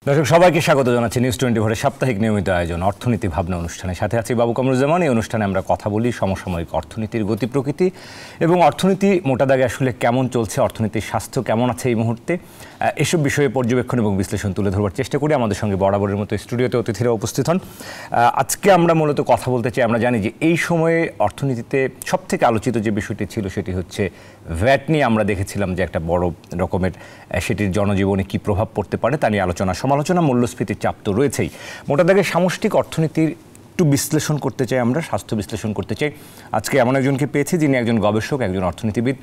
দর্শক সবাইকে স্বাগত জানাচ্ছি নিউজ 24 সাপ্তাহিক নিয়মিত আয়োজন অর্থনীতি ভাবনা অনুষ্ঠানে। সাথে আছি বাবু কামরুজ্জামান। এই অনুষ্ঠানে আমরা কথা বলি সমসাময়িক অর্থনীতির গতি প্রকৃতি এবং অর্থনীতি মোটা দাগে আসলে কেমন চলছে, অর্থনীতির স্বাস্থ্য কেমন আছে এই মুহূর্তে, এসব বিষয়ে পর্যবেক্ষণ এবং বিশ্লেষণ তুলে ধরবার চেষ্টা করি। আমাদের সঙ্গে বরাবরের মতো স্টুডিওতে অতিথিরা উপস্থিত হন। আজকে আমরা মূলত কথা বলতে চাই, আমরা জানি যে এই সময়ে অর্থনীতিতে সবথেকে আলোচিত যে বিষয়টি ছিল সেটি হচ্ছে ভ্যাট নিয়ে। আমরা দেখেছিলাম যে একটা বড় রকমের সেটির জনজীবনে কী প্রভাব পড়তে পারে তা নিয়ে সমালোচনা, মূল্যস্ফীতির চাপ তো রয়েছেই। মোটা দাগে সামষ্টিক অর্থনীতির একটু বিশ্লেষণ করতে চাই, আমরা স্বাস্থ্য বিশ্লেষণ করতে চাই। আজকে এমন একজনকে পেয়েছি যিনি একজন গবেষক, একজন অর্থনীতিবিদ,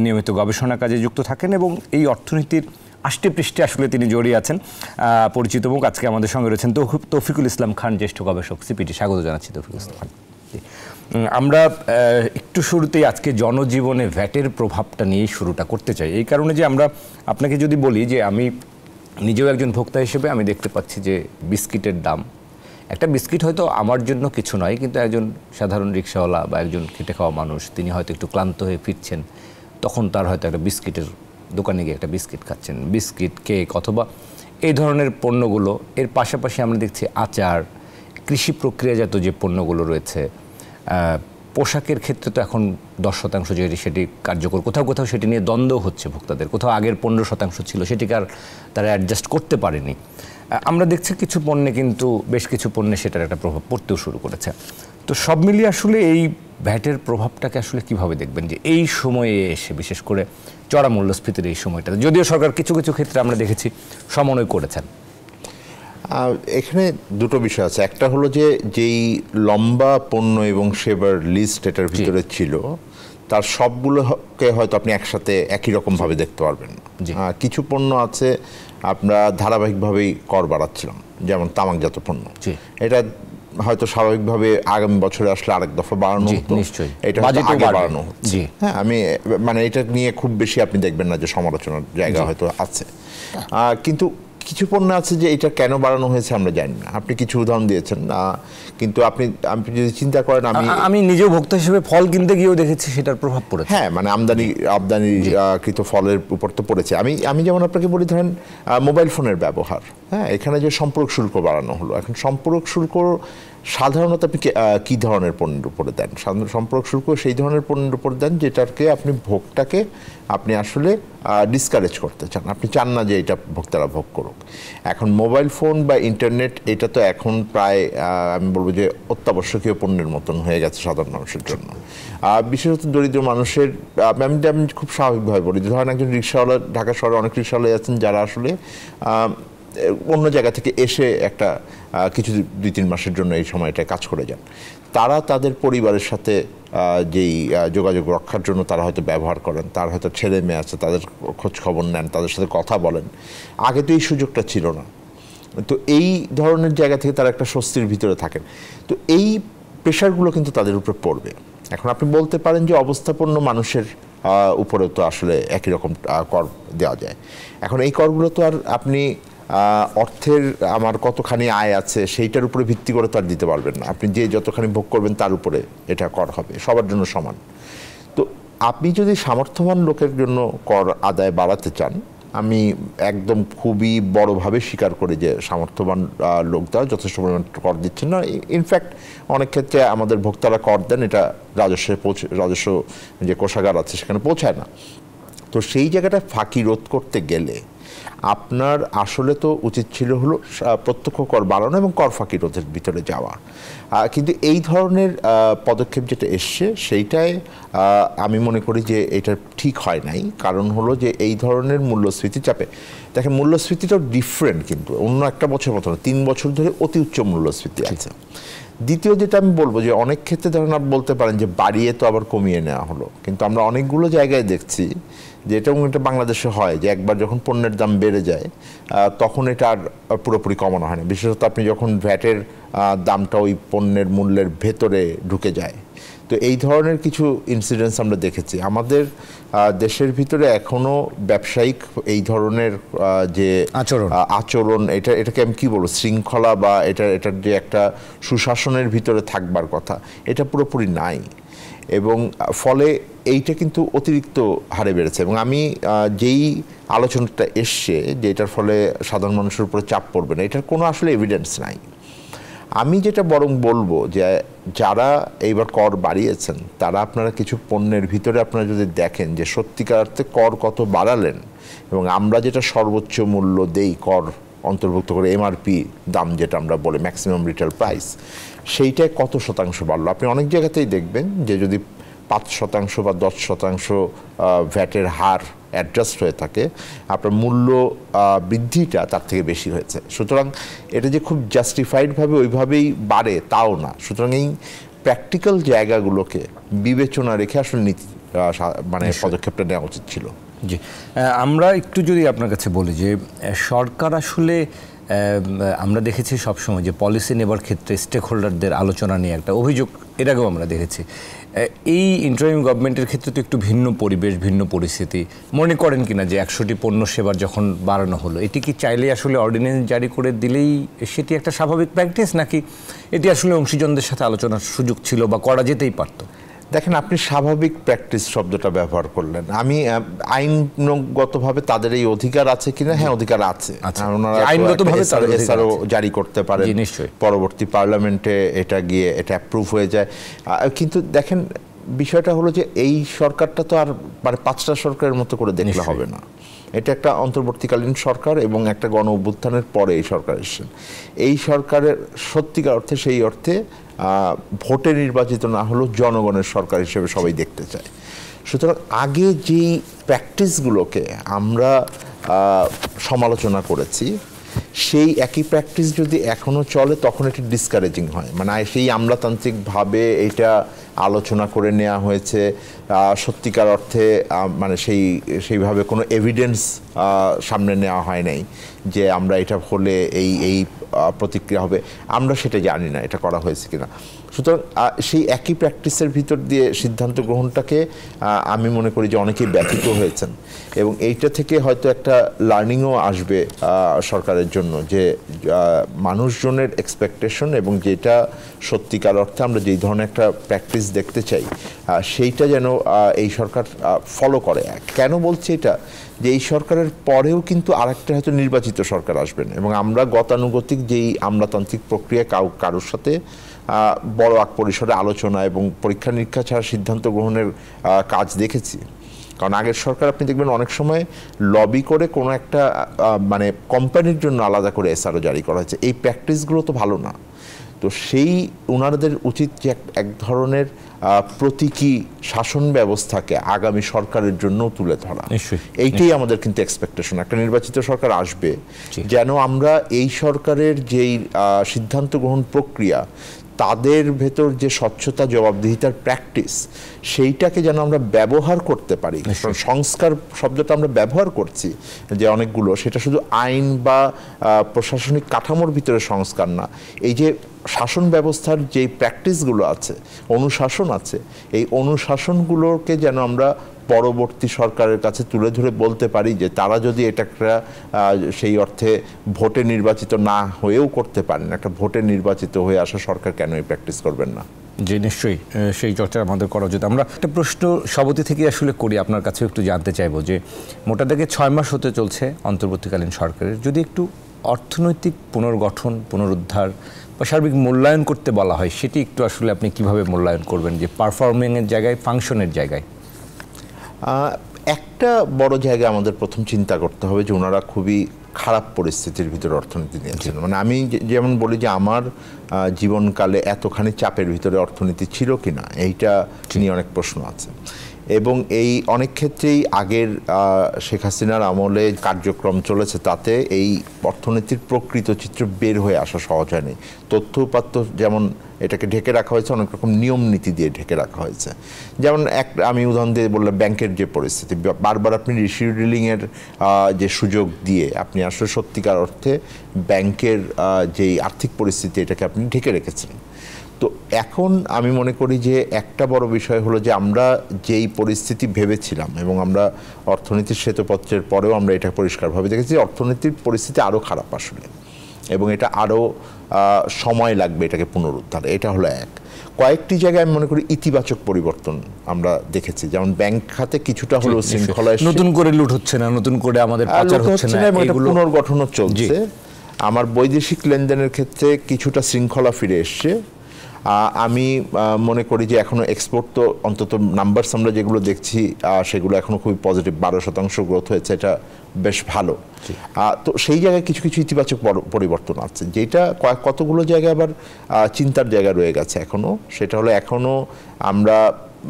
নিয়মিত গবেষণা কাজে যুক্ত থাকেন এবং এই অর্থনীতির আষ্টে পৃষ্ঠে আসলে তিনি জড়িয়ে আছেন। পরিচিত মুখ। আজকে আমাদের সঙ্গে রয়েছেন তৌফিকুল ইসলাম খান, জ্যেষ্ঠ গবেষক, সিপিটি। স্বাগত জানাচ্ছি তৌফিকুল ইসলাম খান। আমরা একটু শুরুতেই আজকে জনজীবনে ভ্যাটের প্রভাবটা নিয়েই শুরুটা করতে চাই। এই কারণে যে আমরা আপনাকে যদি বলি যে আমি নিজেও একজন ভোক্তা হিসেবে আমি দেখতে পাচ্ছি যে বিস্কিটের দাম, একটা বিস্কিট হয়তো আমার জন্য কিছু নয়, কিন্তু একজন সাধারণ রিক্সাওয়ালা বা একজন খেটে খাওয়া মানুষ, তিনি হয়তো একটু ক্লান্ত হয়ে ফিরছেন, তখন তার হয়তো একটা বিস্কিটের দোকানে গিয়ে একটা বিস্কিট খাচ্ছেন, বিস্কিট, কেক অথবা এই ধরনের পণ্যগুলো। এর পাশাপাশি আমরা দেখছি আচার, কৃষি প্রক্রিয়াজাত যে পণ্যগুলো রয়েছে, পোশাকের ক্ষেত্রে তো এখন 10% যেটি সেটি কার্যকর, কোথাও কোথাও সেটি নিয়ে দ্বন্দ্ব হচ্ছে ভোক্তাদের। কোথাও আগের 15% ছিল, সেটিকে আর তারা অ্যাডজাস্ট করতে পারেনি। আমরা দেখছি কিছু পণ্যে, কিন্তু বেশ কিছু পণ্যে সেটার একটা প্রভাব পড়তেও শুরু করেছে। তো সব মিলিয়ে আসলে এই ভ্যাটের প্রভাবটাকে আসলে কিভাবে দেখবেন যে এই সময়ে এসে, বিশেষ করে চড়া মূল্যস্ফীতির এই সময়টাতে, যদিও সরকার কিছু কিছু ক্ষেত্রে আমরা দেখেছি সমন্বয় করেছেন। এখানে দুটো বিষয় আছে। একটা হলো যে যেই লম্বা পণ্য এবং সেবার লিস্ট এটার ভিতরে ছিল, তার সবগুলোকে হয়তো আপনি একসাথে একই রকমভাবে দেখতে পারবেন না। কিছু পণ্য আছে আমরা ধারাবাহিকভাবেই কর বাড়াচ্ছিলাম, যেমন তামাকজাত পণ্য। এটা হয়তো স্বাভাবিকভাবে আগামী বছরে আসলে আরেক দফা বাড়ানো হতো, এটা আগে বাড়ানো হচ্ছে। হ্যাঁ, আমি মানে এটা নিয়ে খুব বেশি আপনি দেখবেন না যে সমালোচনার জায়গা হয়তো আছে, কিন্তু কিছু পণ্য আছে যে এটা কেন বাড়ানো হয়েছে আমরা জানি না। আপনি কিছু উদাহরণ দিয়েছেন, কিন্তু আপনি যদি চিন্তা করেন, আমি নিজেও ভোক্তা হিসেবে ফল কিনতে গিয়েও দেখেছি সেটার প্রভাব পড়েছে। হ্যাঁ, মানে আমদানিকৃত ফলের উপর তো পড়েছে। আমি যেমন আপনাকে বলি, ধরেন মোবাইল ফোনের ব্যবহার, হ্যাঁ, এখানে যে সম্পর্ক শুল্ক বাড়ানো হলো। এখন সম্পর্ক শুল্ক সাধারণত আপনি কী ধরনের পণ্যের উপরে দেন? সম্পর্ক শুল্ক সেই ধরনের পণ্যের উপর দেন যেটাকে আপনি ভোক্তাকে আপনি আসলে ডিসকারেজ করতে চান, আপনি চান না যে এটা ভোক্তারা ভোগ করুক। এখন মোবাইল ফোন বা ইন্টারনেট, এটা তো এখন প্রায় আমি বলবো যে অত্যাবশ্যকীয় পণ্যের মতন হয়ে গেছে সাধারণ মানুষের জন্য, বিশেষত দরিদ্র মানুষের। আমি খুব স্বাভাবিকভাবে বলি, ধরেন একজন রিক্সাওয়ালা, ঢাকা শহরে অনেক রিক্সাওয়ালা আছেন যারা আসলে অন্য জায়গা থেকে এসে একটা কিছু 2-3 মাসের জন্য এই সময়টায় কাজ করে যান। তারা তাদের পরিবারের সাথে যেই যোগাযোগ রক্ষার জন্য তারা হয়তো ব্যবহার করেন, তার হয়তো ছেলে মেয়ে আছে, তাদের খোঁজ খবর নেন, তাদের সাথে কথা বলেন। আগে তো এই সুযোগটা ছিল না। তো এই ধরনের জায়গা থেকে তারা একটা স্বস্তির ভিতরে থাকেন। তো এই প্রেশারগুলো কিন্তু তাদের উপরে পড়বে। এখন আপনি বলতে পারেন যে অবস্থাপন্ন মানুষের উপরেও তো আসলে একই রকম কর দেওয়া যায়। এখন এই করগুলো তো আর আপনি অর্থের আমার কতখানি আয় আছে সেইটার উপরে ভিত্তি করে তো আর দিতে পারবেন না। আপনি যে যতখানি ভোগ করবেন তার উপরে এটা কর হবে, সবার জন্য সমান। তো আপনি যদি সামর্থ্যবান লোকের জন্য কর আদায় বাড়াতে চান, আমি একদম খুবই বড়ভাবে স্বীকার করি যে সামর্থ্যবান লোকরা যথেষ্ট পরিমাণ কর দিচ্ছেন না। ইনফ্যাক্ট অনেক ক্ষেত্রে আমাদের ভোক্তারা কর দেন, এটা রাজস্ব যে কোষাগার আছে সেখানে পৌঁছায় না। তো সেই জায়গাটা ফাঁকি রোধ করতে গেলে আপনার আসলে তো উচিত ছিল হলো প্রত্যক্ষ কর বাড়ানো এবং কর ফাঁকি রোধের ভিতরে যাওয়া। কিন্তু এই ধরনের পদক্ষেপ যেটা এসছে সেইটাই আমি মনে করি যে এটা ঠিক হয় নাই। কারণ হলো যে এই ধরনের মূল্যস্ফীতি চাপে, দেখেন মূল্যস্ফীতিটাও ডিফারেন্ট, কিন্তু অন্য একটা বছর মতো না, 3 বছর ধরে অতি উচ্চ মূল্যস্ফীতি আছে। দ্বিতীয় যেটা আমি বলবো যে অনেক ক্ষেত্রে ধরেন আপনি বলতে পারেন যে বাড়িয়ে তো আবার কমিয়ে নেওয়া হলো, কিন্তু আমরা অনেকগুলো জায়গায় দেখছি যে এটা বাংলাদেশে হয় যে একবার যখন পণ্যের দাম বেড়ে যায় তখন এটা আর পুরোপুরি কমানো হয় না। বিশেষত আপনি যখন ভ্যাটের দামটা ওই পণ্যের মূল্যের ভেতরে ঢুকে যায়। তো এই ধরনের কিছু ইনসিডেন্টস আমরা দেখেছি আমাদের দেশের ভিতরে। এখনও ব্যবসায়িক এই ধরনের যে আচরণ, এটাকে আমি কী বলবো, শৃঙ্খলা বা এটার যে একটা সুশাসনের ভিতরে থাকবার কথা, এটা পুরোপুরি নাই। এবং ফলে এইটা কিন্তু অতিরিক্ত হারে বেড়েছে। এবং আমি যেই আলোচনাটা এসছে যে এটার ফলে সাধারণ মানুষের উপরে চাপ পড়বে না, এটার কোনো আসলে এভিডেন্স নাই। আমি যেটা বরং বলবো যে যারা এইবার কর বাড়িয়েছেন তারা আপনারা কিছু পণ্যের ভিতরে আপনারা যদি দেখেন যে সত্যিকার অর্থে কর কত বাড়ালেন, এবং আমরা যেটা সর্বোচ্চ মূল্য দেই কর অন্তর্ভুক্ত করে এমআরপি দাম যেটা আমরা বলি ম্যাক্সিমাম রিটেল প্রাইস, সেইটায় কত শতাংশ বাড়লো। আপনি অনেক জায়গাতেই দেখবেন যে যদি 5% বা 10% ভ্যাটের হার অ্যাডজাস্ট হয়ে থাকে, আপনার মূল্য বৃদ্ধিটা তার থেকে বেশি হয়েছে। সুতরাং এটা যে খুব জাস্টিফাইডভাবে ওইভাবেই বাড়ে তাও না। সুতরাং এই প্র্যাকটিক্যাল জায়গাগুলোকে বিবেচনা রেখে আসলে নীতি মানে পদক্ষেপটা নেওয়া উচিত ছিল। জি, আমরা একটু যদি আপনার কাছে বলি যে সরকার আসলে আমরা দেখেছি সবসময় যে পলিসি নেবার ক্ষেত্রে স্টেক হোল্ডারদের আলোচনা নিয়ে একটা অভিযোগ এর আগেও আমরা দেখেছি। এই ইন্টারিম গভর্নমেন্টের ক্ষেত্রে তো একটু ভিন্ন পরিবেশ, ভিন্ন পরিস্থিতি। মনে করেন কিনা যে 100টি পণ্য সেবার যখন বাড়ানো হলো, এটি কি চাইলে আসলে অর্ডিন্যান্স জারি করে দিলেই সেটি একটা স্বাভাবিক প্র্যাকটিস, নাকি এটি আসলে অংশীজনদের সাথে আলোচনার সুযোগ ছিল বা করা যেতেই পারতো? দেখেন, আপনি স্বাভাবিক প্র্যাকটিস শব্দটা ব্যবহার করলেন। আমি আইনগতভাবে তাদের এই অধিকার আছে কিনা, হ্যাঁ অধিকার আছে, আইনগতভাবে এসআরও জারি করতে পারে, পরবর্তী পার্লামেন্টে এটা গিয়ে এটা অ্যাপ্রুভ হয়ে যায়। কিন্তু দেখেন বিষয়টা হলো যে এই সরকারটা তো আর মানে 5টা সরকারের মতো করে দেখলে হবে না। এটা একটা অন্তর্বর্তীকালীন সরকার এবং একটা গণ অভ্যুত্থানের পরে এই সরকার এসেছেন। এই সরকারের সত্যিকার অর্থে সেই অর্থে ভোটে নির্বাচিত না হলেও জনগণের সরকার হিসেবে সবাই দেখতে চায়। সুতরাং আগে যেই প্র্যাকটিসগুলোকে আমরা সমালোচনা করেছি, সেই একই প্র্যাকটিস যদি এখনও চলে তখন এটা ডিসকারেজিং হয়। মানে সেই আমলাতান্ত্রিকভাবে এটা আলোচনা করে নেওয়া হয়েছে, সত্যিকার অর্থে মানে সেইভাবে কোনো এভিডেন্স সামনে নেওয়া হয় নাই যে আমরা এটা হলে এই প্রতিক্রিয়া হবে, আমরা সেটা জানি না এটা করা হয়েছে কিনা। সুতরাং সেই একই প্র্যাকটিসের ভিতর দিয়ে সিদ্ধান্ত গ্রহণটাকে আমি মনে করি যে অনেকেই ব্যথিত হয়েছেন, এবং এইটা থেকে হয়তো একটা লার্নিংও আসবে সরকারের জন্য যে মানুষজনের এক্সপেকটেশন এবং যেটা সত্যিকার অর্থে আমরা যেই ধরনের একটা প্র্যাকটিস দেখতে চাই সেইটা যেন এই সরকার ফলো করে। কেন বলছি এটা, যে এই সরকারের পরেও কিন্তু আরেকটা হয়তো নির্বাচিত সরকার আসবেন, এবং আমরা গতানুগতিক যেই আমলাতান্ত্রিক প্রক্রিয়া কারোর সাথে বড় আগ পরিসরে আলোচনা এবং পরীক্ষা নিরীক্ষা ছাড়া সিদ্ধান্ত গ্রহণের কাজ দেখেছি। কারণ আগের সরকার আপনি দেখবেন অনেক সময় লবি করে কোনো একটা মানে কোম্পানির জন্য আলাদা করে এসআরও জারি করা হয়েছে। এই প্র্যাকটিসগুলো তো ভালো না। তো সেই ওনাদের উচিত যে এক ধরনের প্রতীকী শাসন ব্যবস্থাকে আগামী সরকারের জন্য তুলে ধরা। এইটাই আমাদের কিন্তু এক্সপেকটেশন, একটা নির্বাচিত সরকার আসবে যেন আমরা এই সরকারের যেই সিদ্ধান্ত গ্রহণ প্রক্রিয়া, তাদের ভেতর যে স্বচ্ছতা, জবাবদিহিতার প্র্যাকটিস, সেইটাকে যেন আমরা ব্যবহার করতে পারি। সংস্কার শব্দটা আমরা ব্যবহার করছি যে অনেকগুলো, সেটা শুধু আইন বা প্রশাসনিক কাঠামোর ভিতরে সংস্কার না, এই যে শাসন ব্যবস্থার যেই প্র্যাকটিসগুলো আছে, অনুশাসন আছে, এই অনুশাসনগুলোকে যেন আমরা পরবর্তী সরকারের কাছে তুলে ধরে বলতে পারি যে তারা যদি এটা সেই অর্থে ভোটে নির্বাচিত না হয়েও করতে পারেন, একটা ভোটে নির্বাচিত হয়ে আসা সরকার কেন এই প্র্যাকটিস করবেন না? জি, নিশ্চয়ই সেই চর্চা আমাদের করা উচিত। আমরা একটা প্রশ্ন সভাপতি থেকে আসলে করি, আপনার কাছে একটু জানতে চাইবো যে মোটা দাগে 6 মাস হতে চলছে অন্তর্বর্তীকালীন সরকারের, যদি একটু অর্থনৈতিক পুনর্গঠন, পুনরুদ্ধার বা সার্বিক মূল্যায়ন করতে বলা হয়, সেটি একটু আসলে আপনি কিভাবে মূল্যায়ন করবেন, যে পারফর্মিংয়ের জায়গায়, ফাংশনের জায়গায়? একটা বড় জায়গা আমাদের প্রথম চিন্তা করতে হবে যে ওনারা খুবই খারাপ পরিস্থিতির ভিতরে অর্থনীতি নিয়েছেন। মানে আমি যেমন বলি যে আমার জীবনকালে এতখানি চাপের ভিতরে অর্থনীতি ছিল কিনা, এইটা নিয়ে অনেক প্রশ্ন আছে। এবং এই অনেক ক্ষেত্রেই আগের শেখ হাসিনার আমলে কার্যক্রম চলেছে, তাতে এই অর্থনীতির প্রকৃত চিত্র বের হয়ে আসা সহজ হয়নি। তথ্য উপাত্ত যেমন এটাকে ঢেকে রাখা হয়েছে, অনেক রকম নিয়ম নীতি দিয়ে ঢেকে রাখা হয়েছে। যেমন আমি উদাহরণ দিয়ে বললাম ব্যাংকের যে পরিস্থিতি, বারবার আপনি রিশিডিউলিংয়ের যে সুযোগ দিয়ে আপনি আসলে সত্যিকার অর্থে ব্যাংকের যেই আর্থিক পরিস্থিতি এটাকে আপনি ঢেকে রেখেছেন। তো এখন আমি মনে করি যে একটা বড় বিষয় হলো যে আমরা যেই পরিস্থিতি ভেবেছিলাম, এবং আমরা অর্থনীতির শ্বেতপত্রের পরেও আমরা এটা পরিষ্কারভাবে দেখেছি, অর্থনীতির পরিস্থিতি আরও খারাপ আসলে। এবং এটা আরও সময় লাগবে এটাকে পুনরুদ্ধার। এটা হলো এক। কয়েকটি জায়গায় আমি মনে করি ইতিবাচক পরিবর্তন আমরা দেখেছি, যেমন ব্যাংক খাতে কিছুটা হলো শৃঙ্খলা, নতুন করে লুট হচ্ছে না, নতুন করে আমাদের পাচার হচ্ছে না, এবং এটা পুনর্গঠনও চলছে। আমার বৈদেশিক লেনদেনের ক্ষেত্রে কিছুটা শৃঙ্খলা ফিরে এসছে। আমি মনে করি যে এখনো এক্সপোর্ট তো অন্তত নাম্বারস আমরা যেগুলো দেখছি সেগুলো এখনো খুবই পজিটিভ, 12% গ্রোথ হয়েছে, এটা বেশ ভালো। তো সেই জায়গায় কিছু কিছু ইতিবাচক পরিবর্তন আছে, যেটা কতগুলো জায়গায় আবার চিন্তার জায়গা রয়ে গেছে এখনো। সেটা হলো এখনো আমরা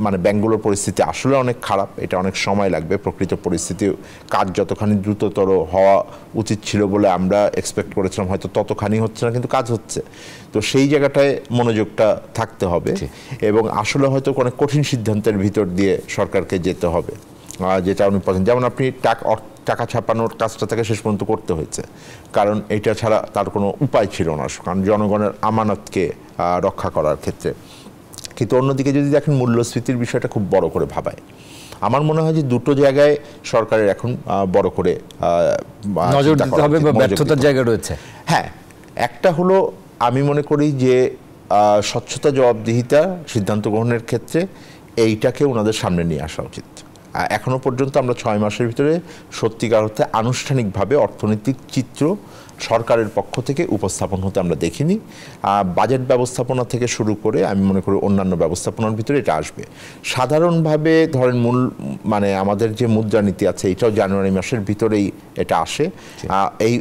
মানে ব্যাংকগুলোর পরিস্থিতি আসলে অনেক খারাপ, এটা অনেক সময় লাগবে। প্রকৃত পরিস্থিতি কাজ যতখানি দ্রুততর হওয়া উচিত ছিল বলে আমরা এক্সপেক্ট করেছিলাম, হয়তো ততখানি হচ্ছে না, কিন্তু কাজ হচ্ছে। তো সেই জায়গাটায় মনোযোগটা থাকতে হবে এবং আসলে হয়তো অনেক কঠিন সিদ্ধান্তের ভিতর দিয়ে সরকারকে যেতে হবে, যেটা উনি পছন্দ। যেমন আপনি টাকা ছাপানোর কাজটা থেকে শেষ পর্যন্ত করতে হয়েছে, কারণ এটা ছাড়া তার কোনো উপায় ছিল না, কারণ জনগণের আমানতকে রক্ষা করার ক্ষেত্রে। কিন্তু অন্যদিকে যদি দেখেন মূল্যস্ফীতির বিষয়টা খুব বড় করে ভাবায়। আমার মনে হয় যে দুটো জায়গায় সরকারের এখন বড় করে নজর দিতে হবে বা ব্যর্থতার জায়গা রয়েছে। হ্যাঁ, একটা হলো আমি মনে করি যে স্বচ্ছতা, জবাবদিহিতা সিদ্ধান্ত গ্রহণের ক্ষেত্রে এইটাকে ওনাদের সামনে নিয়ে আসা উচিত। এখনো পর্যন্ত আমরা 6 মাসের ভিতরে সত্যিকার অর্থে আনুষ্ঠানিকভাবে অর্থনৈতিক চিত্র সরকারের পক্ষ থেকে উপস্থাপন হতে আমরা দেখিনি। বাজেট ব্যবস্থাপনা থেকে শুরু করে আমি মনে করি অন্যান্য ব্যবস্থাপনার ভিতরে এটা আসবে। সাধারণভাবে ধরেন মানে আমাদের যে মুদ্রানীতি আছে এটাও জানুয়ারি মাসের ভিতরেই এটা আসে,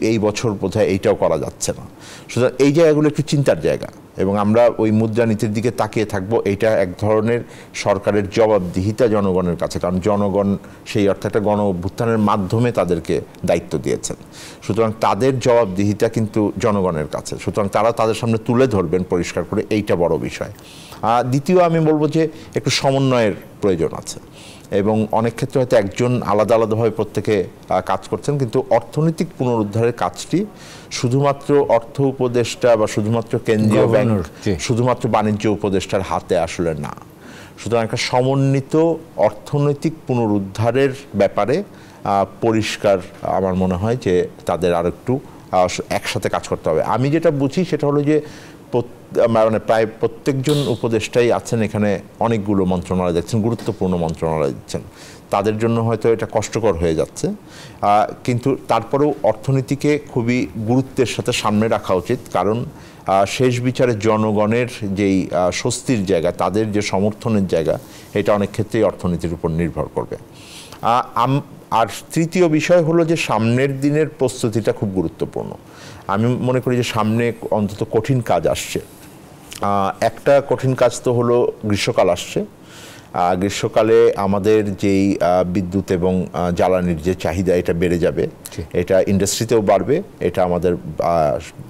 এই বছর বোধহয় এইটাও করা যাচ্ছে না। সুতরাং এই জায়গাগুলো একটু চিন্তার জায়গা এবং আমরা ওই মুদ্রানীতির দিকে তাকিয়ে থাকবো। এটা এক ধরনের সরকারের জবাবদিহিতা জনগণের কাছে, কারণ জনগণ সেই অর্থে একটা গণ অভ্যুত্থানের মাধ্যমে তাদেরকে দায়িত্ব দিয়েছেন। সুতরাং তাদের জবাবদিহিতা কিন্তু জনগণের কাছে, সুতরাং তারা তাদের সামনে তুলে ধরবেন পরিষ্কার করে, এইটা বড় বিষয়। দ্বিতীয় আমি বলবো যে একটু সমন্বয়ের প্রয়োজন আছে এবং অনেক ক্ষেত্রে হয়তো একজন আলাদা আলাদাভাবে প্রত্যেকে কাজ করছেন, কিন্তু অর্থনৈতিক পুনরুদ্ধারের কাজটি শুধুমাত্র অর্থ উপদেষ্টা বা শুধুমাত্র কেন্দ্রীয় ব্যাংক, শুধুমাত্র বাণিজ্য উপদেষ্টার হাতে আসলে না। সুতরাং একটা সমন্বিত অর্থনৈতিক পুনরুদ্ধারের ব্যাপারে পরিষ্কার আমার মনে হয় যে তাদের আর একটু একসাথে কাজ করতে হবে। আমি যেটা বুঝি সেটা হলো যে মানে প্রায় প্রত্যেকজন উপদেষ্টাই আছেন এখানে, অনেকগুলো মন্ত্রণালয় দেখছেন, গুরুত্বপূর্ণ মন্ত্রণালয় দিচ্ছেন, তাদের জন্য হয়তো এটা কষ্টকর হয়ে যাচ্ছে, কিন্তু তারপরেও অর্থনীতিকে খুবই গুরুত্বের সাথে সামনে রাখা উচিত, কারণ শেষ বিচারে জনগণের যেই স্বস্তির জায়গা, তাদের যে সমর্থনের জায়গা, এটা অনেক ক্ষেত্রেই অর্থনীতির উপর নির্ভর করবে। আর তৃতীয় বিষয় হলো যে সামনের দিনের প্রস্তুতিটা খুব গুরুত্বপূর্ণ। আমি মনে করি যে সামনে অন্তত কঠিন কাজ আসছে। একটা কঠিন কাজ তো হলো গ্রীষ্মকাল আসছে। গ্রীষ্মকালে আমাদের যেই বিদ্যুৎ এবং জ্বালানির যে চাহিদা এটা বেড়ে যাবে, এটা ইন্ডাস্ট্রিতেও বাড়বে, এটা আমাদের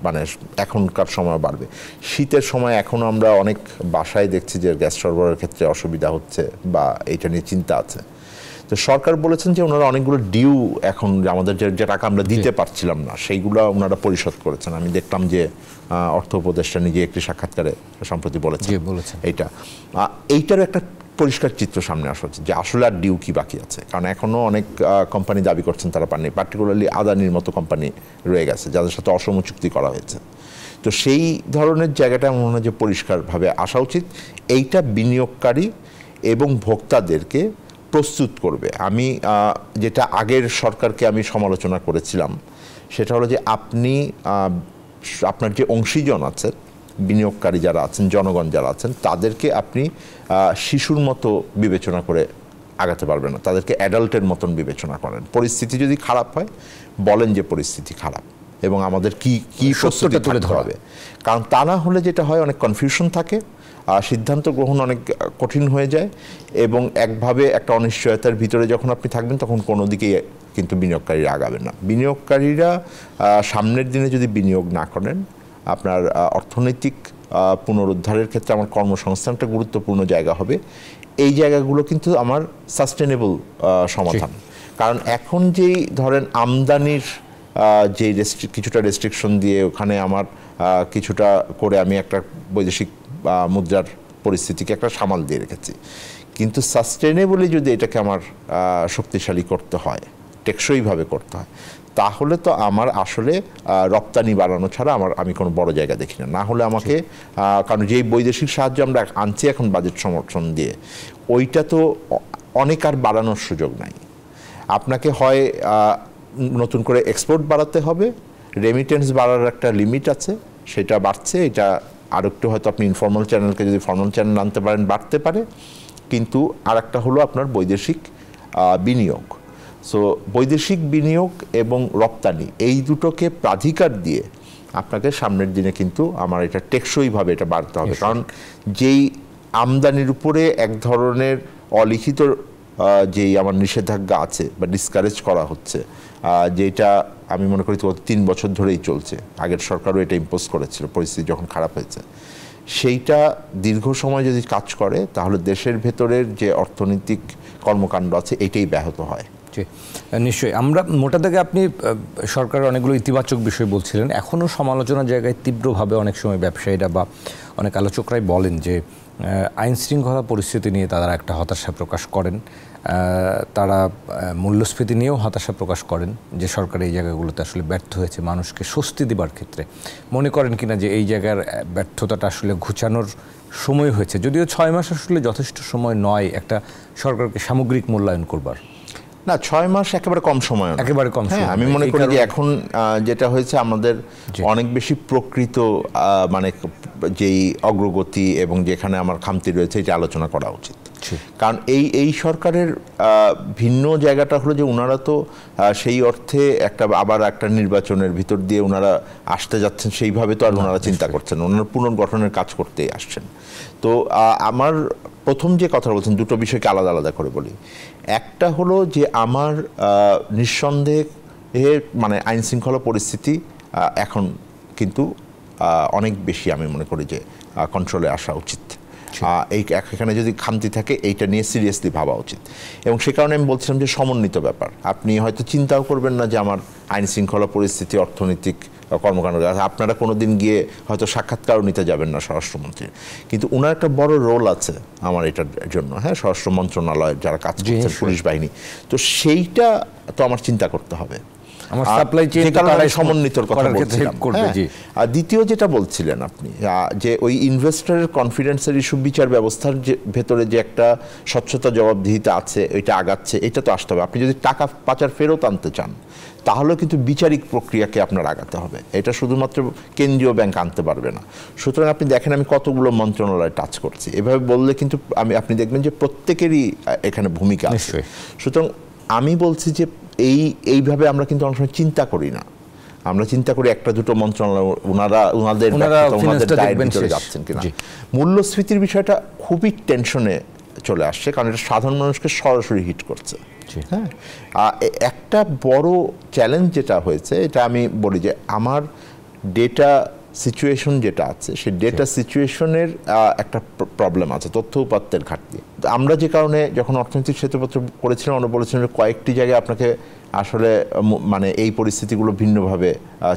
মানে এখনকার সময় বাড়বে। শীতের সময় এখনও আমরা অনেক বাসায় দেখছি যে গ্যাস সরবরাহের ক্ষেত্রে অসুবিধা হচ্ছে বা এটা নিয়ে চিন্তা আছে। তো সরকার বলেছেন যে ওনারা অনেকগুলো ডিউ এখন আমাদের যে টাকা আমরা দিতে পারছিলাম না সেইগুলো ওনারা পরিশোধ করেছেন। আমি দেখলাম যে অর্থ উপদেষ্টা নিজে একটি সাক্ষাৎকারে সম্প্রতি বলেছেন এইটারও একটা পরিষ্কার চিত্র সামনে আসা হচ্ছে যে আসলে আর ডিউ কি বাকি আছে, কারণ এখনও অনেক কোম্পানি দাবি করছেন তারা পাননি, পার্টিকুলারলি আদানির মতো কোম্পানি রয়ে গেছে যাদের সাথে অসম চুক্তি করা হয়েছে। তো সেই ধরনের জায়গাটা মনে হয় যে পরিষ্কারভাবে আসা উচিত। এইটা বিনিয়োগকারী এবং ভোক্তাদেরকে প্রস্তুত করবে। আমি যেটা আগের সরকারকে আমি সমালোচনা করেছিলাম সেটা হলো যে আপনি আপনার যে অংশীজন আছেন, বিনিয়োগকারী যারা আছেন, জনগণ যারা আছেন, তাদেরকে আপনি শিশুর মতো বিবেচনা করে আগাতে পারবেন না, তাদেরকে অ্যাডাল্টের মতন বিবেচনা করেন। পরিস্থিতি যদি খারাপ হয় বলেন যে পরিস্থিতি খারাপ এবং আমাদের কি কি প্রস্তুতি তুলে ধরা হবে, কারণ তা না হলে যেটা হয় অনেক কনফিউশন থাকে, সিদ্ধান্ত গ্রহণ অনেক কঠিন হয়ে যায় এবং একভাবে একটা অনিশ্চয়তার ভিতরে যখন আপনি থাকবেন তখন কোনো দিকেই কিন্তু বিনিয়োগকারীরা আগাবেন না। বিনিয়োগকারীরা সামনের দিনে যদি বিনিয়োগ না করেন, আপনার অর্থনৈতিক পুনরুদ্ধারের ক্ষেত্রে আমার কর্মসংস্থানটা গুরুত্বপূর্ণ জায়গা হবে। এই জায়গাগুলো কিন্তু আমার সাস্টেনেবল সমাধান, কারণ এখন যেই ধরেন আমদানির যে কিছুটা রেস্ট্রিকশন দিয়ে ওখানে আমার কিছুটা করে আমি একটা বৈদেশিক মুদ্রার পরিস্থিতিকে একটা সামাল দিয়ে রেখেছি, কিন্তু সাস্টেনেবলি যদি এটাকে আমার শক্তিশালী করতে হয়, টেকসইভাবে করতে হয়, তাহলে তো আমার আসলে রপ্তানি বাড়ানো ছাড়া আমি কোনো বড় জায়গা দেখি না। না হলে আমাকে কারণ যেই বৈদেশিক সাহায্য আমরা আনছি এখন বাজেট সমর্থন দিয়ে, ওইটা তো অনেক আর বাড়ানোর সুযোগ নাই। আপনাকে হয় নতুন করে এক্সপোর্ট বাড়াতে হবে, রেমিটেন্স বাড়ার একটা লিমিট আছে, সেটা বাড়ছে। এটা আর একটু হয়তো আপনি ইনফর্মাল চ্যানেলকে যদি ফর্মাল চ্যানেল আনতে পারেন বাড়তে পারে, কিন্তু আর একটা হলো আপনার বৈদেশিক বিনিয়োগ। সো বৈদেশিক বিনিয়োগ এবং রপ্তানি এই দুটোকে প্রাধিকার দিয়ে আপনাকে সামনের দিনে কিন্তু আমার এটা টেকসইভাবে এটা বাড়তে হবে। কারণ যেই আমদানির উপরে এক ধরনের অলিখিত যেই আমার নিষেধাজ্ঞা আছে বা ডিসকারেজ করা হচ্ছে, যেটা আমি মনে করি 3 বছর ধরেই চলছে, আগের সরকারও এটা ইম্পোজ করেছিল পরিস্থিতি যখন খারাপ হয়েছে, সেইটা দীর্ঘ সময় যদি কাজ করে তাহলে দেশের ভেতরের যে অর্থনৈতিক কর্মকাণ্ড আছে এটাই ব্যাহত হয়। নিশ্চয়ই। আমরা মোটা দাগে আপনি সরকারের অনেকগুলো ইতিবাচক বিষয় বলছিলেন, এখনও সমালোচনার জায়গায় তীব্রভাবে অনেক সময় ব্যবসায়ীরা বা অনেক আলোচকরাই বলেন যে আইন শৃঙ্খলা পরিস্থিতি নিয়ে তারা একটা হতাশা প্রকাশ করেন, তারা মূল্যস্ফীতি নিয়েও হতাশা প্রকাশ করেন যে সরকার এই জায়গাগুলোতে আসলে ব্যর্থ হয়েছে মানুষকে স্বস্তি দেবার ক্ষেত্রে। মনে করেন কিনা যে এই জায়গার ব্যর্থতাটা আসলে ঘুচানোর সময় হয়েছে, যদিও 6 মাস আসলে যথেষ্ট সময় নয় একটা সরকারকে সামগ্রিক মূল্যায়ন করবার। না, 6 মাস একেবারে কম সময়, একেবারে কম সময়। আমি মনে করি যে এখন যেটা হয়েছে আমাদের অনেক বেশি প্রকৃত মানে যেই অগ্রগতি এবং যেখানে আমার খামতি রয়েছে এটা আলোচনা করা উচিত। কারণ এই সরকারের ভিন্ন জায়গাটা হলো যে ওনারা তো সেই অর্থে আবার একটা নির্বাচনের ভিতর দিয়ে ওনারা আসতে যাচ্ছেন, সেইভাবে তো আর ওনারা চিন্তা করছেন, ওনারা পুনর্গঠনের কাজ করতেই আসছেন। তো আমার প্রথম যে কথা বলছেন, দুটো বিষয়কে আলাদা আলাদা করে বলি। একটা হলো যে আমার নিঃসন্দেহে মানে আইন শৃঙ্খলা পরিস্থিতি এখন কিন্তু অনেক বেশি আমি মনে করি যে কন্ট্রোলে আসা উচিত। এখানে যদি খামতি থাকে এইটা নিয়ে সিরিয়াসলি ভাবা উচিত। এবং সে কারণে আমি বলছিলাম যে সমন্বিত ব্যাপার, আপনি হয়তো চিন্তাও করবেন না যে আমার আইন শৃঙ্খলা পরিস্থিতি অর্থনৈতিক কর্মকাণ্ড, আপনারা কোনো দিন গিয়ে হয়তো সাক্ষাৎকারও নিতে যাবেন না স্বরাষ্ট্রমন্ত্রীর, কিন্তু ওনার একটা বড় রোল আছে আমার এটার জন্য, হ্যাঁ, স্বরাষ্ট্র মন্ত্রণালয়ের যারা কাজ করছেন, পুলিশ বাহিনী, তো সেইটা তো আমার চিন্তা করতে হবে। সমন্বিতর কথা বলছিলাম। আর দ্বিতীয় যেটা বলছিলেন আপনি যে ওই ইনভেস্টরের কনফিডেন্সের ইস্যু, বিচার ব্যবস্থার ভেতরে যে একটা স্বচ্ছতা জবাবদিহিতা আছে ওইটা আগাচ্ছে, এটা তো আসতে হবে। আপনি যদি টাকা পাচার ফেরত আনতে চান তাহলে কিন্তু বিচারিক প্রক্রিয়াকে আপনার আগাতে হবে, এটা শুধুমাত্র কেন্দ্রীয় ব্যাংক আনতে পারবে না। সুতরাং আপনি দেখেন আমি কতগুলো মন্ত্রণালয় টাচ করছি, এভাবে বললে কিন্তু আপনি দেখবেন যে প্রত্যেকেরই এখানে ভূমিকা আছে। সুতরাং আমি বলছি যে এইভাবে আমরা কিন্তু অনেক সময় চিন্তা করি না, আমরা চিন্তা করি একটা দুটো মন্ত্রণালয় ওনাদের দায়ের ভিতরে যাচ্ছেন কিনা। মূল্যস্ফীতির বিষয়টা খুবই টেনশনে চলে আসছে, কারণ এটা সাধারণ মানুষকে সরাসরি হিট করছে। হ্যাঁ, একটা বড় চ্যালেঞ্জ যেটা হয়েছে, এটা আমি বলি যে আমার ডেটা সিচুয়েশন যেটা আছে, সেই ডেটা সিচুয়েশনের একটা প্রবলেম আছে, তথ্য উপাত্তের ঘাটতি। আমরা যে কারণে যখন অর্থনৈতিক শ্বেতপত্র করেছিলাম, আমরা বলেছিলাম যে কয়েকটি জায়গায় আপনাকে আসলে মানে এই পরিস্থিতিগুলো ভিন্নভাবে